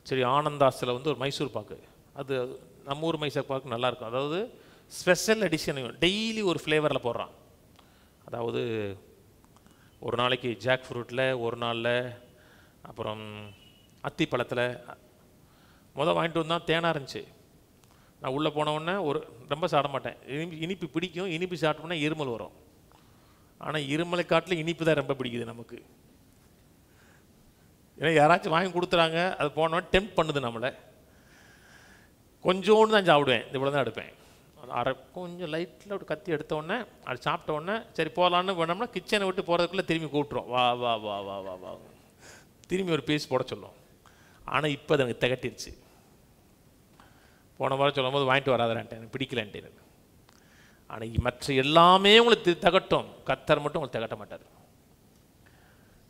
சரி, ஆனந்தாஸில் ஒரு மைசூர் பாக்கு, அது நம்ம ஊர் மைசூர் பாக்கு நல்லாயிருக்கும். அதாவது ஸ்பெஷல் எடிஷன், டெய்லி ஒரு ஃப்ளேவரில் போடுறான். அதாவது ஒரு நாளைக்கு ஜாக் ஃப்ரூட்டில், ஒரு நாளில் அப்புறம் அத்திப்பழத்தில். வாங்கிட்டு வந்தால் தேனாக இருந்துச்சு. நான் உள்ளே போனவுடனே ரொம்ப சாப்பிட மாட்டேன், இனிப்பு பிடிக்கும். இனிப்பு சாப்பிட்டோம்னா இருமல் வரும். ஆனால் இருமலை காட்டில் இனிப்பு தான் ரொம்ப பிடிக்குது நமக்கு. ஏன்னா யாராச்சும் வாங்கி கொடுத்துறாங்க, அது போனோடனே டெம்ப் பண்ணுது நம்மளை. கொஞ்சோண்டு தான் சாப்பிடுவேன், இவ்வளோ தான் எடுப்பேன். கொஞ்சம் லைட்டில் ஒரு கத்தி எடுத்தோடனே அது சாப்பிட்டோடனே சரி போகலான்னு வேணோம்னா கிச்சனை விட்டு போகிறதுக்குள்ளே திரும்பி கூப்பிட்றோம், வா வா வா வா வா வா, திரும்பி ஒரு பீஸ் போட சொல்லும். ஆனால் இப்போ அது எனக்கு திகட்டிருச்சு. போன வாரம் சொல்லும் போது வாங்கிட்டு வராதேன்ட்டு, எனக்கு பிடிக்கலன்ட்டு. ஆனால் மற்ற எல்லாமே உங்களுக்கு திகட்டும், கத்தர் மட்டும் உங்களுக்கு திகட்ட மாட்டார்.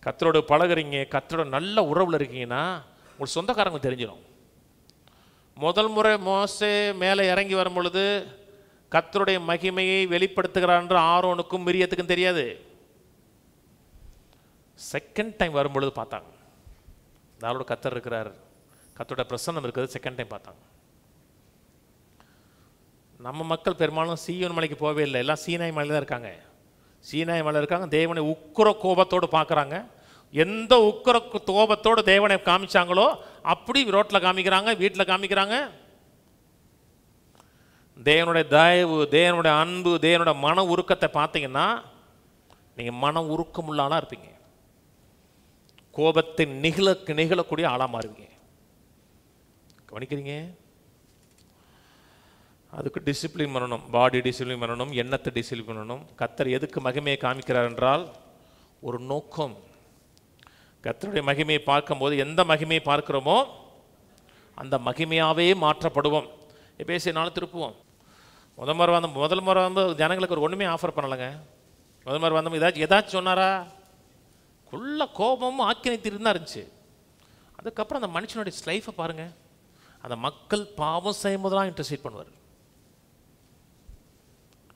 கத்தரோட பழகுறீங்க, கத்தரோட நல்ல உறவில் இருக்கீங்கன்னா உங்களுக்கு சொந்தக்காரங்களுக்கு தெரிஞ்சிடும். முதல் முறை மோசே மேலே இறங்கி வரும் பொழுது கத்தருடைய மகிமையை வெளிப்படுத்துகிறான் ஆரோனுக்கும் மிரியத்துக்கும் தெரியாது. செகண்ட் டைம் வரும்பொழுது பார்த்தாங்க, அவரோட கத்தர் இருக்கிறார், கத்தரோட பிரசன்னம் இருக்கிறது. செகண்ட் டைம் பார்த்தாங்க. நம்ம மக்கள் பெரும்பாலும் சீயோன் மலைக்கு போகவே இல்லை, எல்லாம் சீனாய் மலையில் தான் இருக்காங்க. சீனாய் மலையில் இருக்காங்க, தேவனை உக்கிர கோபத்தோடு பார்க்குறாங்க. எந்த உக்கிர கோபத்தோடு தேவனை காமிச்சாங்களோ அப்படி ரோட்டில் காமிக்கிறாங்க, வீட்டில் காமிக்கிறாங்க. தேவனுடைய தயவு, தேவனுடைய அன்பு, தேவனுடைய மன உருக்கத்தை பார்த்தீங்கன்னா நீங்கள் மன உருக்கம் உள்ள ஆளாக இருப்பீங்க. கோபத்தை நிகழக்கூடிய ஆளாக மாறுவீங்க. கவனிக்கிறீங்க? அதுக்கு டிசிப்ளின் பண்ணணும், பாடி டிசிப்ளின் பண்ணணும், எண்ணத்தை டிசிப்ளின் பண்ணணும். கத்தர் எதுக்கு மகிமையை காமிக்கிறார் என்றால் ஒரு நோக்கம். கத்தருடைய மகிமையை பார்க்கும்போது எந்த மகிமையை பார்க்கிறோமோ அந்த மகிமையாகவே மாற்றப்படுவோம். பேசினாலும் திருப்புவோம். முதல் முறை ஜனங்களுக்கு ஒரு ஒன்றுமே ஆஃபர் பண்ணலைங்க. முதல் முறை ஏதாச்சும் சொன்னாரா? ஃபுல்ல கோபமும் ஆக்கினை தீர்ந்து தான் இருந்துச்சு. அதுக்கப்புறம் அந்த மனுஷனுடைய லைஃப்பை பாருங்கள். அந்த மக்கள் பாவம் செய்யும் போதெல்லாம் இன்டர்சீட் பண்ணுவார்.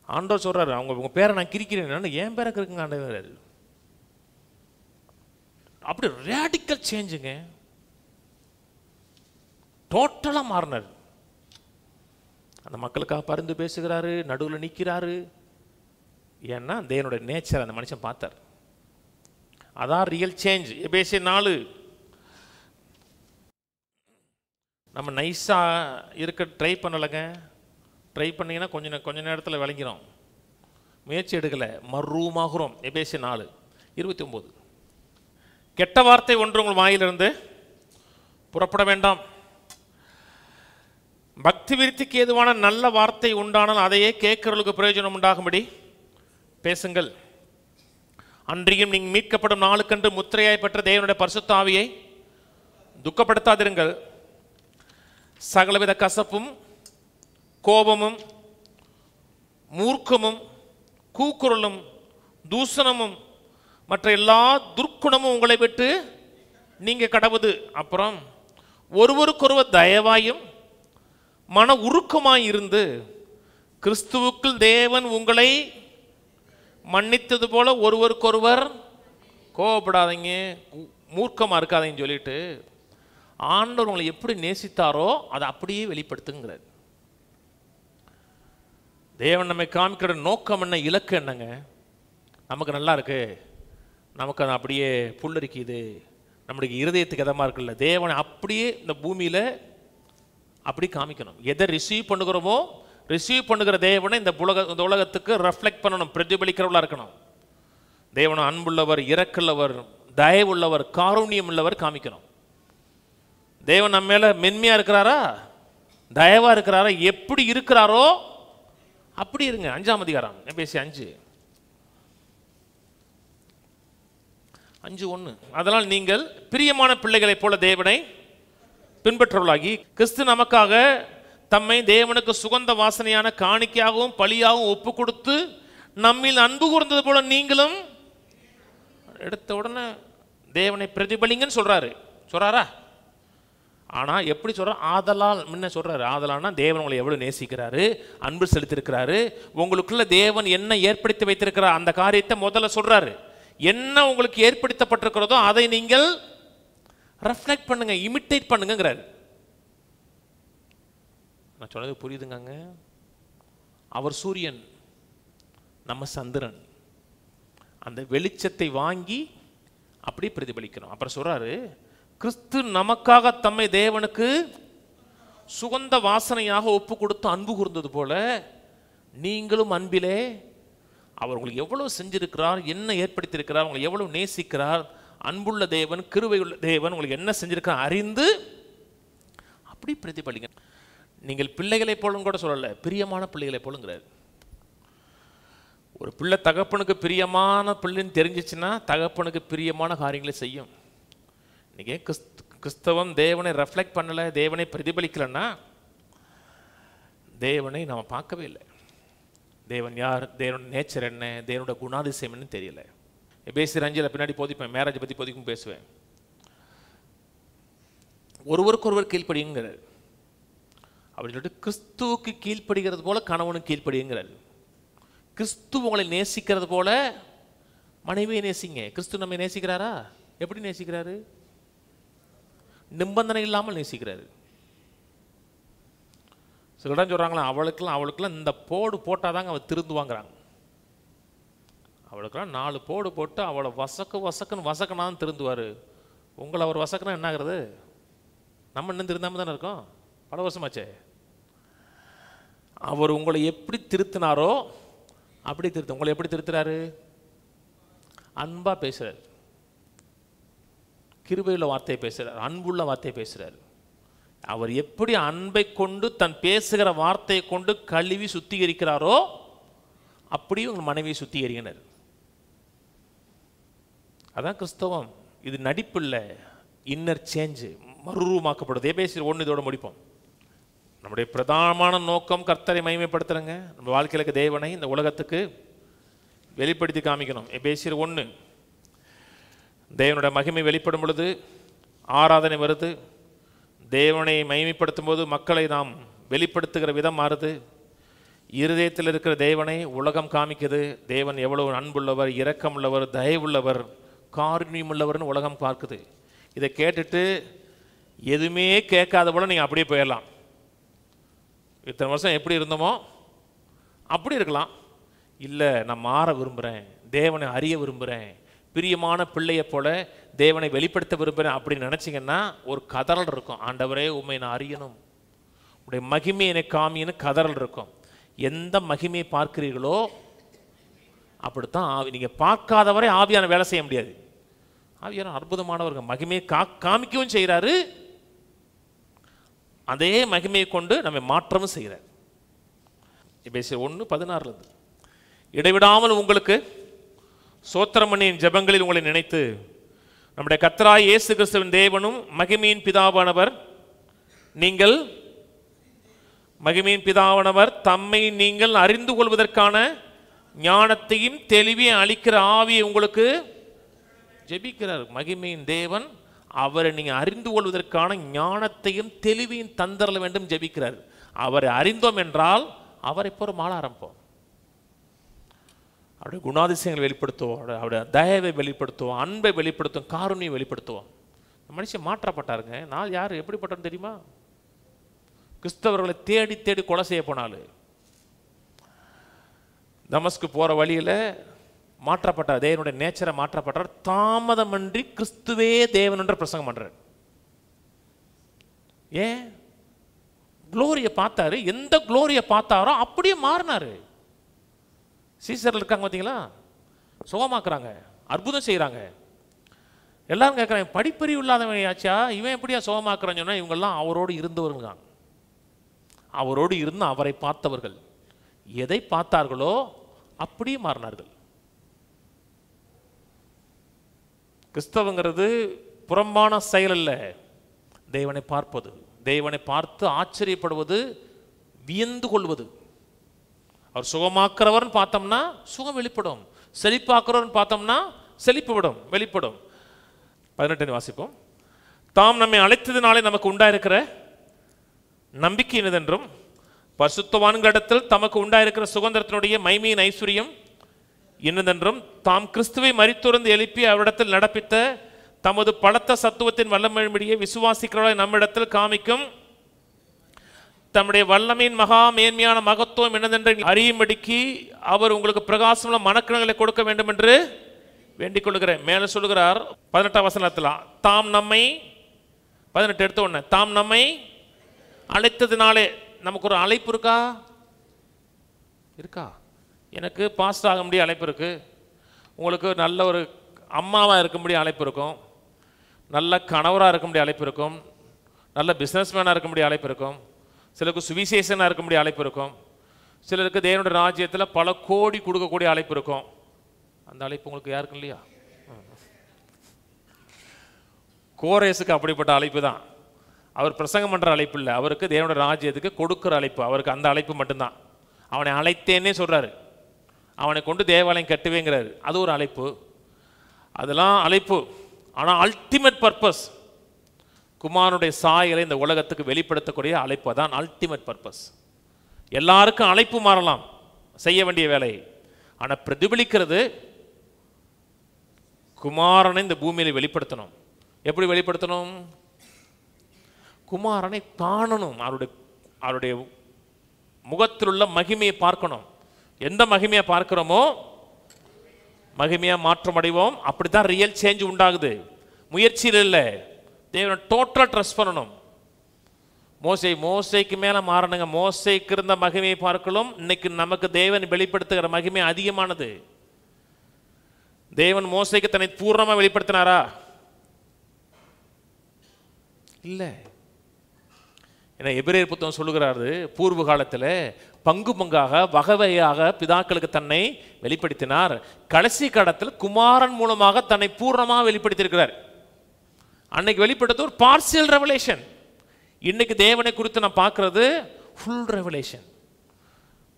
ஆண்டவர் சொல்கிறாரு, உங்கள் பேரை நான் கிரிக்கிறேன், என் பேரை இருக்குங்க ஆண்டவர். அப்படி ரேடிக்கல் சேஞ்சுங்க, டோட்டலாக மாறினார். அந்த மக்களுக்காக பரிந்து பேசுகிறாரு, நடுவில் நிற்கிறாரு. ஏன்னா தேவனுடைய நேச்சர் அந்த மனுஷன் பார்த்தார். அதான் ரியல் சேஞ்ச். எபேசியர் 4. நம்ம நைஸாக இருக்க ட்ரை பண்ணலைங்க. ட்ரை பண்ணிங்கன்னா கொஞ்ச நேரத்தில் விளங்கிறோம். முயற்சி எடுக்கலை, மறுரூமாகிறோம். எபேசியர் 4:29. கெட்ட வார்த்தை ஒன்று உங்கள் வாயிலிருந்து புறப்பட வேண்டாம். பக்தி விருத்திக்கு ஏதுவான நல்ல வார்த்தை உண்டானால் அதையே கேட்கிறவர்களுக்கு பிரயோஜனம் உண்டாகும்படி பேசுங்கள். அன்றியும் நீங்கள் மீட்கப்படும் நாளுக்கென்று முத்திரையாய் பெற்ற தேவனுடைய பரிசுத்த ஆவியை துக்கப்படுத்தாதிருங்கள். சகலவித கசப்பும் கோபமும் மூர்க்கமும் கூக்குரலும் தூசணமும் மற்ற எல்லா துர்க்குணமும் உங்களை விட்டு நீங்க கடவுது. அப்புறம் ஒருவருக்கொருவர் தயவாயும் மன உருக்கமாய் இருந்து கிறிஸ்துவுக்குள் தேவன் உங்களை மன்னித்தது போல ஒருவருக்கொருவர் கோபப்படாதீங்க, மூர்க்கமா இருக்காதீங்கன்னு சொல்லிட்டு ஆண்டவர் உங்களை எப்படி நேசித்தாரோ அதை அப்படியே வெளிப்படுத்துங்கிறார். தேவன் நம்மை காமிக்கிற நோக்கம் என்ன, இலக்கு என்னங்க? நமக்கு நல்லா இருக்கு, நமக்கு அது அப்படியே புல்லரிக்குது, நம்முடைய இருதயத்துக்கு எதமா இருக்குல்ல, தேவனை அப்படியே இந்த பூமியில் அப்படி காமிக்கணும். எதை ரிசீவ் பண்ணுகிறோமோ ரிசீவ் பண்ணுகிற தேவனை இந்த உலகத்துக்கு ரெஃப்ளெக்ட் பண்ணணும், பிரதிபலிக்கிறவர்களாக இருக்கணும். தேவனை அன்புள்ளவர், இரக்குள்ளவர், தயவுள்ளவர், காருண்யம் உள்ளவர் காமிக்கணும். தேவன் நம்ம மேல மென்மையா இருக்கிறாரா, தயவா இருக்கிறாரா, எப்படி இருக்கிறாரோ அப்படி இருங்க. 5ஆம் அதிகாரம் எபேசியர் 5:1. அதனால் நீங்கள் பிரியமான பிள்ளைகளைப் போல தேவனை பின்பற்றவர்களாகி கிறிஸ்து நமக்காக தம்மை தேவனுக்கு சுகந்த வாசனையான காணிக்கையாகவும் பலியாகவும் ஒப்பு கொடுத்து நம்மில் அன்பு கூர்ந்தது போல நீங்களும் எடுத்த உடனே தேவனை பிரதிபலிங்கன்னு சொல்றாரா? ஆனா எப்படி சொல்றாரு? ஆதலால் முன்ன சொல்றாரு. ஆதலால்னா தேவன் உங்களை எவ்வளவு நேசிக்கிறாரு, அன்பு செலுத்திருக்கிறாரு, உங்களுக்குள்ள தேவன் என்ன ஏற்படுத்தி வைத்திருக்கிறார் அந்த காரியத்தை முதல்ல சொல்றாரு. என்ன உங்களுக்கு ஏற்படுத்தப்பட்டிருக்கிறதோ அதை நீங்கள் ரெஃப்ளெக்ட் பண்ணுங்க, இமிட்டேட் பண்ணுங்கிறாரு. நான் சொன்னது புரியுதுங்க? அவர் சூரியன், நம்ம சந்திரன். அந்த வெளிச்சத்தை வாங்கி அப்படி பிரதிபலிக்கணும். அப்புறம் சொல்றாரு, கிறிஸ்து நமக்காக தம்மை தேவனுக்கு சுகந்த வாசனையாக ஒப்பு கொடுத்து அன்பு கூர்ந்தது போல நீங்களும் அன்பிலே அவர் உங்களுக்கு எவ்வளவு செஞ்சிருக்கிறார், என்ன ஏற்படுத்தியிருக்கிறார், உங்களை எவ்வளவு நேசிக்கிறார், அன்புள்ள தேவன், கிருபையுள்ள தேவன் உங்களுக்கு என்ன செஞ்சிருக்கார் அறிந்து அப்படி பிரதிபலிங்க. நீங்கள் பிள்ளைகளை போலும் கூட சொல்லல, பிரியமான பிள்ளைகளை போலுங்கிறார். ஒரு பிள்ளை தகப்பனுக்கு பிரியமான பிள்ளைன்னு தெரிஞ்சிச்சுன்னா தகப்பனுக்கு பிரியமான காரியங்களை செய்யும். இன்னைக்கு கிறிஸ்தவம் தேவனை ரெஃப்ளெக்ட் பண்ணலை, தேவனை பிரதிபலிக்கலைன்னா தேவனை நம்ம பார்க்கவே இல்லை. தேவன் யார், தேவனோட நேச்சர் என்ன, தேவனோட குணாதிசயம் என்னன்னு தெரியல. எபேசியர் 5 பின்னாடி போதிப்பேன், மேரேஜ் பற்றி போதிக்கும் பேசுவேன். ஒருவருக்கொருவர் கீழ்ப்படிங்கிறார் அப்படின்னு சொல்லிட்டு கிறிஸ்துவுக்கு கீழ்ப்படுகிறது போல கணவனுக்கு கீழ்ப்படிங்கிறார். கிறிஸ்து உங்களை நேசிக்கிறது போல மனைவியை நேசிங்க. கிறிஸ்து நம்மை நேசிக்கிறாரா? எப்படி நேசிக்கிறாரு? நிபந்தனை இல்லாமல் நேசிக்கிறாரு. சில இடம் சொல்றாங்களா, அவளுக்கெல்லாம் இந்த போடு போட்டாதாங்க அவள் திருந்துவாங்கிறாங்க. அவளுக்கெல்லாம் 4 போடு போட்டு அவளை வசக்கனான்னு திருந்துவார். உங்களை அவர் வசக்கனா என்ன ஆகுறது? நம்ம இன்னும் திருந்தாமல் தானே இருக்கோம், பல வருஷமாச்சே. அவர் உங்களை எப்படி திருத்தினாரோ அப்படி உங்களை எப்படி திருத்துறாரு? அன்பா பேசுறாரு, கிருபையுள்ள வார்த்தையை பேசுறார், அன்புள்ள வார்த்தையை பேசுறார். அவர் எப்படி அன்பை கொண்டு தன் பேசுகிற வார்த்தையை கொண்டு கழுவி சுத்திகரிக்கிறாரோ அப்படியே உங்கள் மனைவியை சுத்திகரிக்கிறார். அதான் கிறிஸ்தவம். இது நடிப்பு இல்லை, இன்னர் சேஞ்சு, மறுரூபமாக்கப்படுது. எபேசியர் 1 இதோட முடிப்போம். நம்முடைய பிரதானமான நோக்கம் கர்த்தரை மகிமைப்படுத்துறங்க. நம்ம வாழ்க்கையில தேவனை இந்த உலகத்துக்கு வெளிப்படுத்தி காமிக்கணும். எபேசியர் 1 தேவனோட மகிமை வெளிப்படும் பொழுது ஆராதனை வருது. தேவனை மகிமைப்படுத்தும் போது மக்களை நாம் வெளிப்படுத்துகிற விதம் மாறுது. இருதயத்தில் இருக்கிற தேவனை உலகம் காமிக்குது. தேவன் எவ்வளவு அன்புள்ளவர், இரக்கம் உள்ளவர், தயவுள்ளவர், காருண்யம் உள்ளவர்னு உலகம் பார்க்குது. இதை கேட்டுட்டு எதுவுமே கேட்காத போல நீங்கள் அப்படியே போயிடலாம். இத்தனை வருஷம் எப்படி இருந்தோமோ அப்படி இருக்கலாம். இல்லை, நான் மாற விரும்புகிறேன், தேவனை அறிய விரும்புகிறேன், பிரியமான பிள்ளையை போல தேவனை வெளிப்படுத்த விரும்புகிறேன் அப்படின்னு நினச்சிங்கன்னா ஒரு கதறல் இருக்கும். ஆண்டவரே, உண்மை நான் அறியணும், உடைய மகிமை என்னை காமின்னு கதறல் இருக்கும். எந்த மகிமையை பார்க்கிறீர்களோ அப்படித்தான் ஆவி. நீங்கள் பார்க்காதவரை ஆவியான வேலை செய்ய முடியாது. ஆவியான அற்புதமானவர்கள் மகிமையை காமிக்கவும் செய்கிறாரு, அதே மகிமையை கொண்டு நம்ம மாற்றமும் செய்கிறார். எபேசியர் 1:16 இடைவிடாமல் உங்களுக்கு சோத்திரமணியின் ஜெபங்களில் உங்களை நினைத்து நம்முடைய கர்த்தராகிய இயேசு கிறிஸ்துவின் தேவனும் மகிமையின் பிதாவானவர் தம்மை நீங்கள் அறிந்து கொள்வதற்கான ஞானத்தையும் தெளிவையும் அளிக்கிற ஆவியை உங்களுக்கு ஜெபிக்கிறார். மகிமையின் தேவன் அவரை நீங்க அறிந்து கொள்வதற்கான ஞானத்தையும் தெளிவையும் தந்தரல வேண்டும் ஜெபிக்கிறார். அவரை அறிந்தோம் என்றால் அவரை போற மாற ஆரம்பிப்போம். அவருடைய குணாதிசயங்களை வெளிப்படுத்துவோம், அவருடைய தயவை வெளிப்படுத்துவோம், அன்பை வெளிப்படுத்துவோம், காருண்யை வெளிப்படுத்துவோம். மனுஷன் மாற்றப்பட்டாருங்க. நான் யார் எப்படிப்பட்டன்னு தெரியுமா? கிறிஸ்தவர்களை தேடி தேடி கொலை செய்ய போனாலும் தமஸ்கு போற வழியில மாற்றப்பட்டார். தேவனுடைய நேச்சரை மாற்றப்பட்டார். தாமதமன்றி கிறிஸ்துவே தேவன் என்ற பிரசங்கம் பண்றார். ஏன்? குளோரியை பார்த்தாரு. எந்த குளோரியை பார்த்தாரோ அப்படியே மாறினாரு. சீசர்ல இருக்காங்க பார்த்தீங்களா, சுகமாக்குறாங்க, அற்புதம் செய்யறாங்க. எல்லாரும் கேட்குறாங்க, படிப்பறிவு இல்லாதவன் ஆச்சா இவன் எப்படியா சுகமாக்குறான்னு சொன்னா, இவங்கெல்லாம் அவரோடு இருந்தவர்கள், அவரோடு இருந்து அவரை பார்த்தவர்கள். எதை பார்த்தார்களோ அப்படியே மாறினார்கள். கிறிஸ்தவங்கிறது புறம்பான செயல் அல்ல, தேவனை பார்ப்பது, தேவனை பார்த்து ஆச்சரியப்படுவது, வியந்து கொள்வது. அவர் சுகமாக்குறவர் பார்த்தோம்னா சுகம் வெளிப்படும், செழிப்பாக்குறவர் பார்த்தோம்னா செழிப்பு விடும், வெளிப்படும். 18 வாசிப்போம். தாம் நம்மை அழைத்ததினாலே நமக்கு உண்டாயிருக்கிற நம்பிக்கை என்னதென்றும், பரிசுத்தவான்களிடத்தில் தமக்கு உண்டாயிருக்கிற சுதந்திரத்தினுடைய மகிமையின் ஐஸ்வர்யம் என்னதென்றும், தாம் கிறிஸ்துவை மரித்துறந்து எழுப்பி அவரிடத்தில் நடப்பித்த தமது பலத்த சத்துவத்தின் வல்லமையை விசுவாசிக்கிறவர்களை நம்மிடத்தில் காமிக்கும் தம்முடைய வல்லமையின் மகா மேன்மையான மகத்துவம் என்னதென்று அறியும்படிக்கு அவர் உங்களுக்கு பிரகாசமுள்ள மனக்கணங்களை கொடுக்க வேண்டும் என்று வேண்டிக் கொள்கிறேன். மேல சொல்லுகிறார் 18 வசனத்தில், தாம் நம்மை 18 எடுத்த உடனே, தாம் நம்மை அழைத்ததினாலே. நமக்கு ஒரு அழைப்பு இருக்கா? இருக்கா? எனக்கு பாஸ்டர் ஆக முடிய அழைப்பு இருக்கு. உங்களுக்கு நல்ல ஒரு அம்மாவாக இருக்க முடிய அழைப்பு இருக்கும், நல்ல கணவராக இருக்க முடிய அழைப்பு இருக்கும், நல்ல பிஸ்னஸ்மேனாக இருக்க முடிய அழைப்பு இருக்கும், சிலருக்கு சுவிசேஷனாக இருக்க முடிய அழைப்பு இருக்கும், சிலருக்கு தேவனுடைய ராஜ்யத்தில் பல கோடி கொடுக்கக்கூடிய அழைப்பு இருக்கும். அந்த அழைப்பு உங்களுக்கு யாருக்கும் இல்லையா? கோரேசுக்கு அப்படிப்பட்ட அழைப்பு தான். அவர் பிரசங்கம் பண்ணுற அழைப்பு இல்லை, அவருக்கு தேவனுடைய ராஜ்யத்துக்கு கொடுக்குற அழைப்பு, அவருக்கு அந்த அழைப்பு மட்டும்தான். அவனை அழைத்தேன்னே சொல்கிறாரு, அவனை கொண்டு தேவாலயம் கட்டுவேங்கிறாரு, அது ஒரு அழைப்பு. அதெல்லாம் அழைப்பு. ஆனால் அல்டிமேட் பர்பஸ் குமாரனுடைய சாயலை இந்த உலகத்துக்கு வெளிப்படுத்தக்கூடிய அழைப்பு தான் அல்டிமேட் பர்பஸ். எல்லாருக்கும் அழைப்பு மாறலாம், செய்ய வேண்டிய வேலை. ஆனால் பிரதிபலிக்கிறது குமாரனை இந்த பூமியில வெளிப்படுத்தணும். எப்படி வெளிப்படுத்தணும்? குமாரனை காணணும், அவருடைய முகத்தில் உள்ள மகிமையை பார்க்கணும். எந்த மகிமையை பார்க்கிறோமோ மகிமையா மாற்றம் அடைவோம். அப்படித்தான் ரியல் சேஞ்ச் உண்டாகுது, முயற்சியில் இல்லை. தேவனை டோட்டலா ட்ரஸ்ட் பண்ணணும். மோசைக்கு மேல மாறணுங்க. மோசைக்கு இருந்த மகிமையை பார்க்கலாம், இன்னைக்கு நமக்கு தேவன் வெளிப்படுத்துகிற மகிமை அதிகமானது. தேவன் மோசைக்கு தன்னை பூர்ணமா வெளிப்படுத்தினாரா? இல்லை. ஏன்னா எபிரேயர் புத்தகம் சொல்லுகிறாரு, பூர்வ காலத்தில் பங்கு பங்காக வகையாக பிதாக்களுக்கு தன்னை வெளிப்படுத்தினார், கடைசி காலத்தில் குமாரன் மூலமாக தன்னை பூர்ணமாக வெளிப்படுத்தியிருக்கிறார். அன்னைக்கு வெளிப்படுத்த ஒரு பார்சியல் ரெவலேஷன். இன்னைக்கு தேவனை குறித்து நான் பார்க்கிறது ஃபுல் ரெவலேஷன்.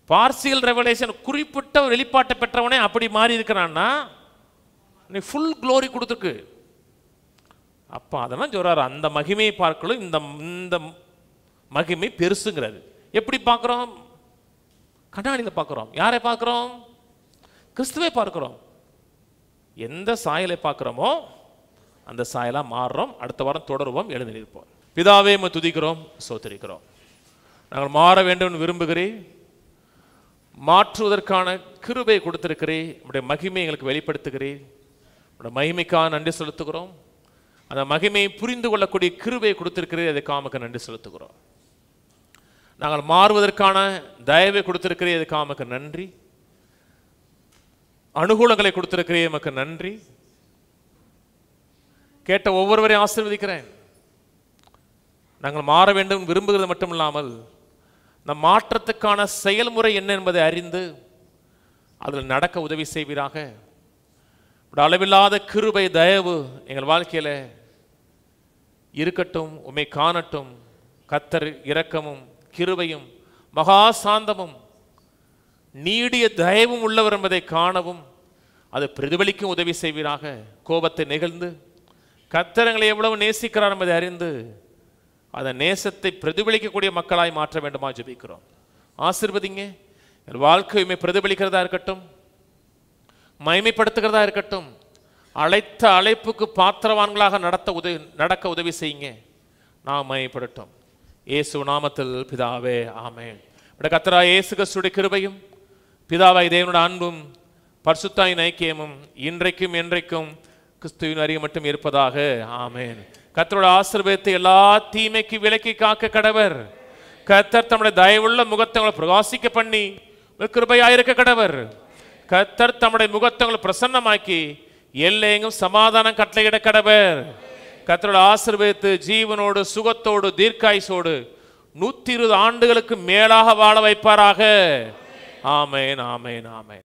பார்சியல் ரெவலேஷன், குறிப்பிட்ட வெளிப்பாட்டை பெற்றவனே அப்படி மாறி இருக்கிறான்னா ஃபுல் க்ளோரி கொடுத்துருக்கு. அப்போ அதெல்லாம் சொல்றாரு, அந்த மகிமையை பார்க்கலும் இந்த மகிமை பெருசுங்கிறது. எப்படி பார்க்கிறோம்? கண்ணாடியில் பார்க்கிறோம். யாரை பார்க்கிறோம்? கிறிஸ்துவை பார்க்கிறோம். எந்த சாயலை பார்க்கிறோமோ அந்த சாயலா மாறுறோம். அடுத்த வாரம் தொடருவோம், எழுந்திருப்போம். பிதாவே உம்மை துதிக்கிறோம், ஸ்தோத்திரிக்கிறோம். நாங்கள் மாற வேண்டும் விரும்புகிறேன், மாற்றுவதற்கான கிருபை கொடுத்திருக்கிறேன். உம்முடைய மகிமை எங்களுக்கு வெளிப்படுத்துகிறேன். உம்முடைய மகிமைக்காக நன்றி செலுத்துகிறோம். அந்த மகிமையை புரிந்து கொள்ளக்கூடிய கிருபை கொடுத்திருக்கிறேன், அதுக்காக உமக்கு நன்றி செலுத்துகிறோம். நாங்கள் மாறுவதற்கான தயவை கொடுத்திருக்கிறேன், அதுக்காக உமக்கு நன்றி. அனுகூலங்களை கொடுத்திருக்கிறேன், உமக்கு நன்றி. கேட்ட ஒவ்வொருவரையும் ஆசீர்வதிக்கிறேன். நாங்கள் மாற வேண்டும் விரும்புகிறது மட்டும் இல்லாமல் நம் மாற்றத்துக்கான செயல்முறை என்ன என்பதை அறிந்து அதில் நடக்க உதவி செய்வீராக. அளவில்லாத கிருபை தயவு எங்கள் வாழ்க்கையில் இருக்கட்டும். உம்மை காணட்டும். கர்த்தர் இரக்கமும் கிருபையும் மகா சாந்தமும் நீடிய தயவும் உள்ளவர் என்பதை காணவும், அது பிரதிபலிக்கும் உதவி செய்வீராக. கோபத்தை நெகிழ்ந்து கர்த்தர் எவ்வளவு நேசிக்கிறார் என்பதை அறிந்து அந்த நேசத்தை பிரதிபலிக்கக்கூடிய மக்களாய் மாற்ற வேண்டுமா ஜெபிக்கிறோம். ஆசீர்வதிங்க. என் வாழ்க்கையுமே பிரதிபலிக்கிறதா இருக்கட்டும், மகிமைப்படுத்துகிறதா இருக்கட்டும். அழைத்த அழைப்புக்கு பாத்திரவான்களாக நடக்க உதவி செய்யுங்க. நாம் மகிமைப்படட்டும். இயேசு நாமத்தில் பிதாவே, ஆமென். கர்த்தராகிய இயேசு கிறிஸ்துவின் கிருபையும் பிதாவாகிய தேவனுடைய அன்பும் பரிசுத்தாவின் ஐக்கியமும் இன்றைக்கும் என்றைக்கும் கிறிஸ்துவின் அறிவு மட்டும் இருப்பதாக. ஆமென். கர்த்தருடைய ஆசீர்வாதத்தை எல்லா தீமைக்கு விலக்கி காக்க கடவர். கர்த்தர் தம்முடைய தயவுள்ள முகத்தை உங்களை பிரகாசிக்க பண்ணி கிருபையாயிருக்க கடவர். கர்த்தர் தம்முடைய முகத்தை உங்களை பிரசன்னமாக்கி எல்லையெங்கும் சமாதானம் கட்டளையிட கடவர். கர்த்தருடைய ஆசீர்வாதத்தை ஜீவனோடு சுகத்தோடு தீர்க்காயுசோடு 120 ஆண்டுகளுக்கு மேலாக வாழ வைப்பாராக. ஆமென், ஆமென், ஆமென்.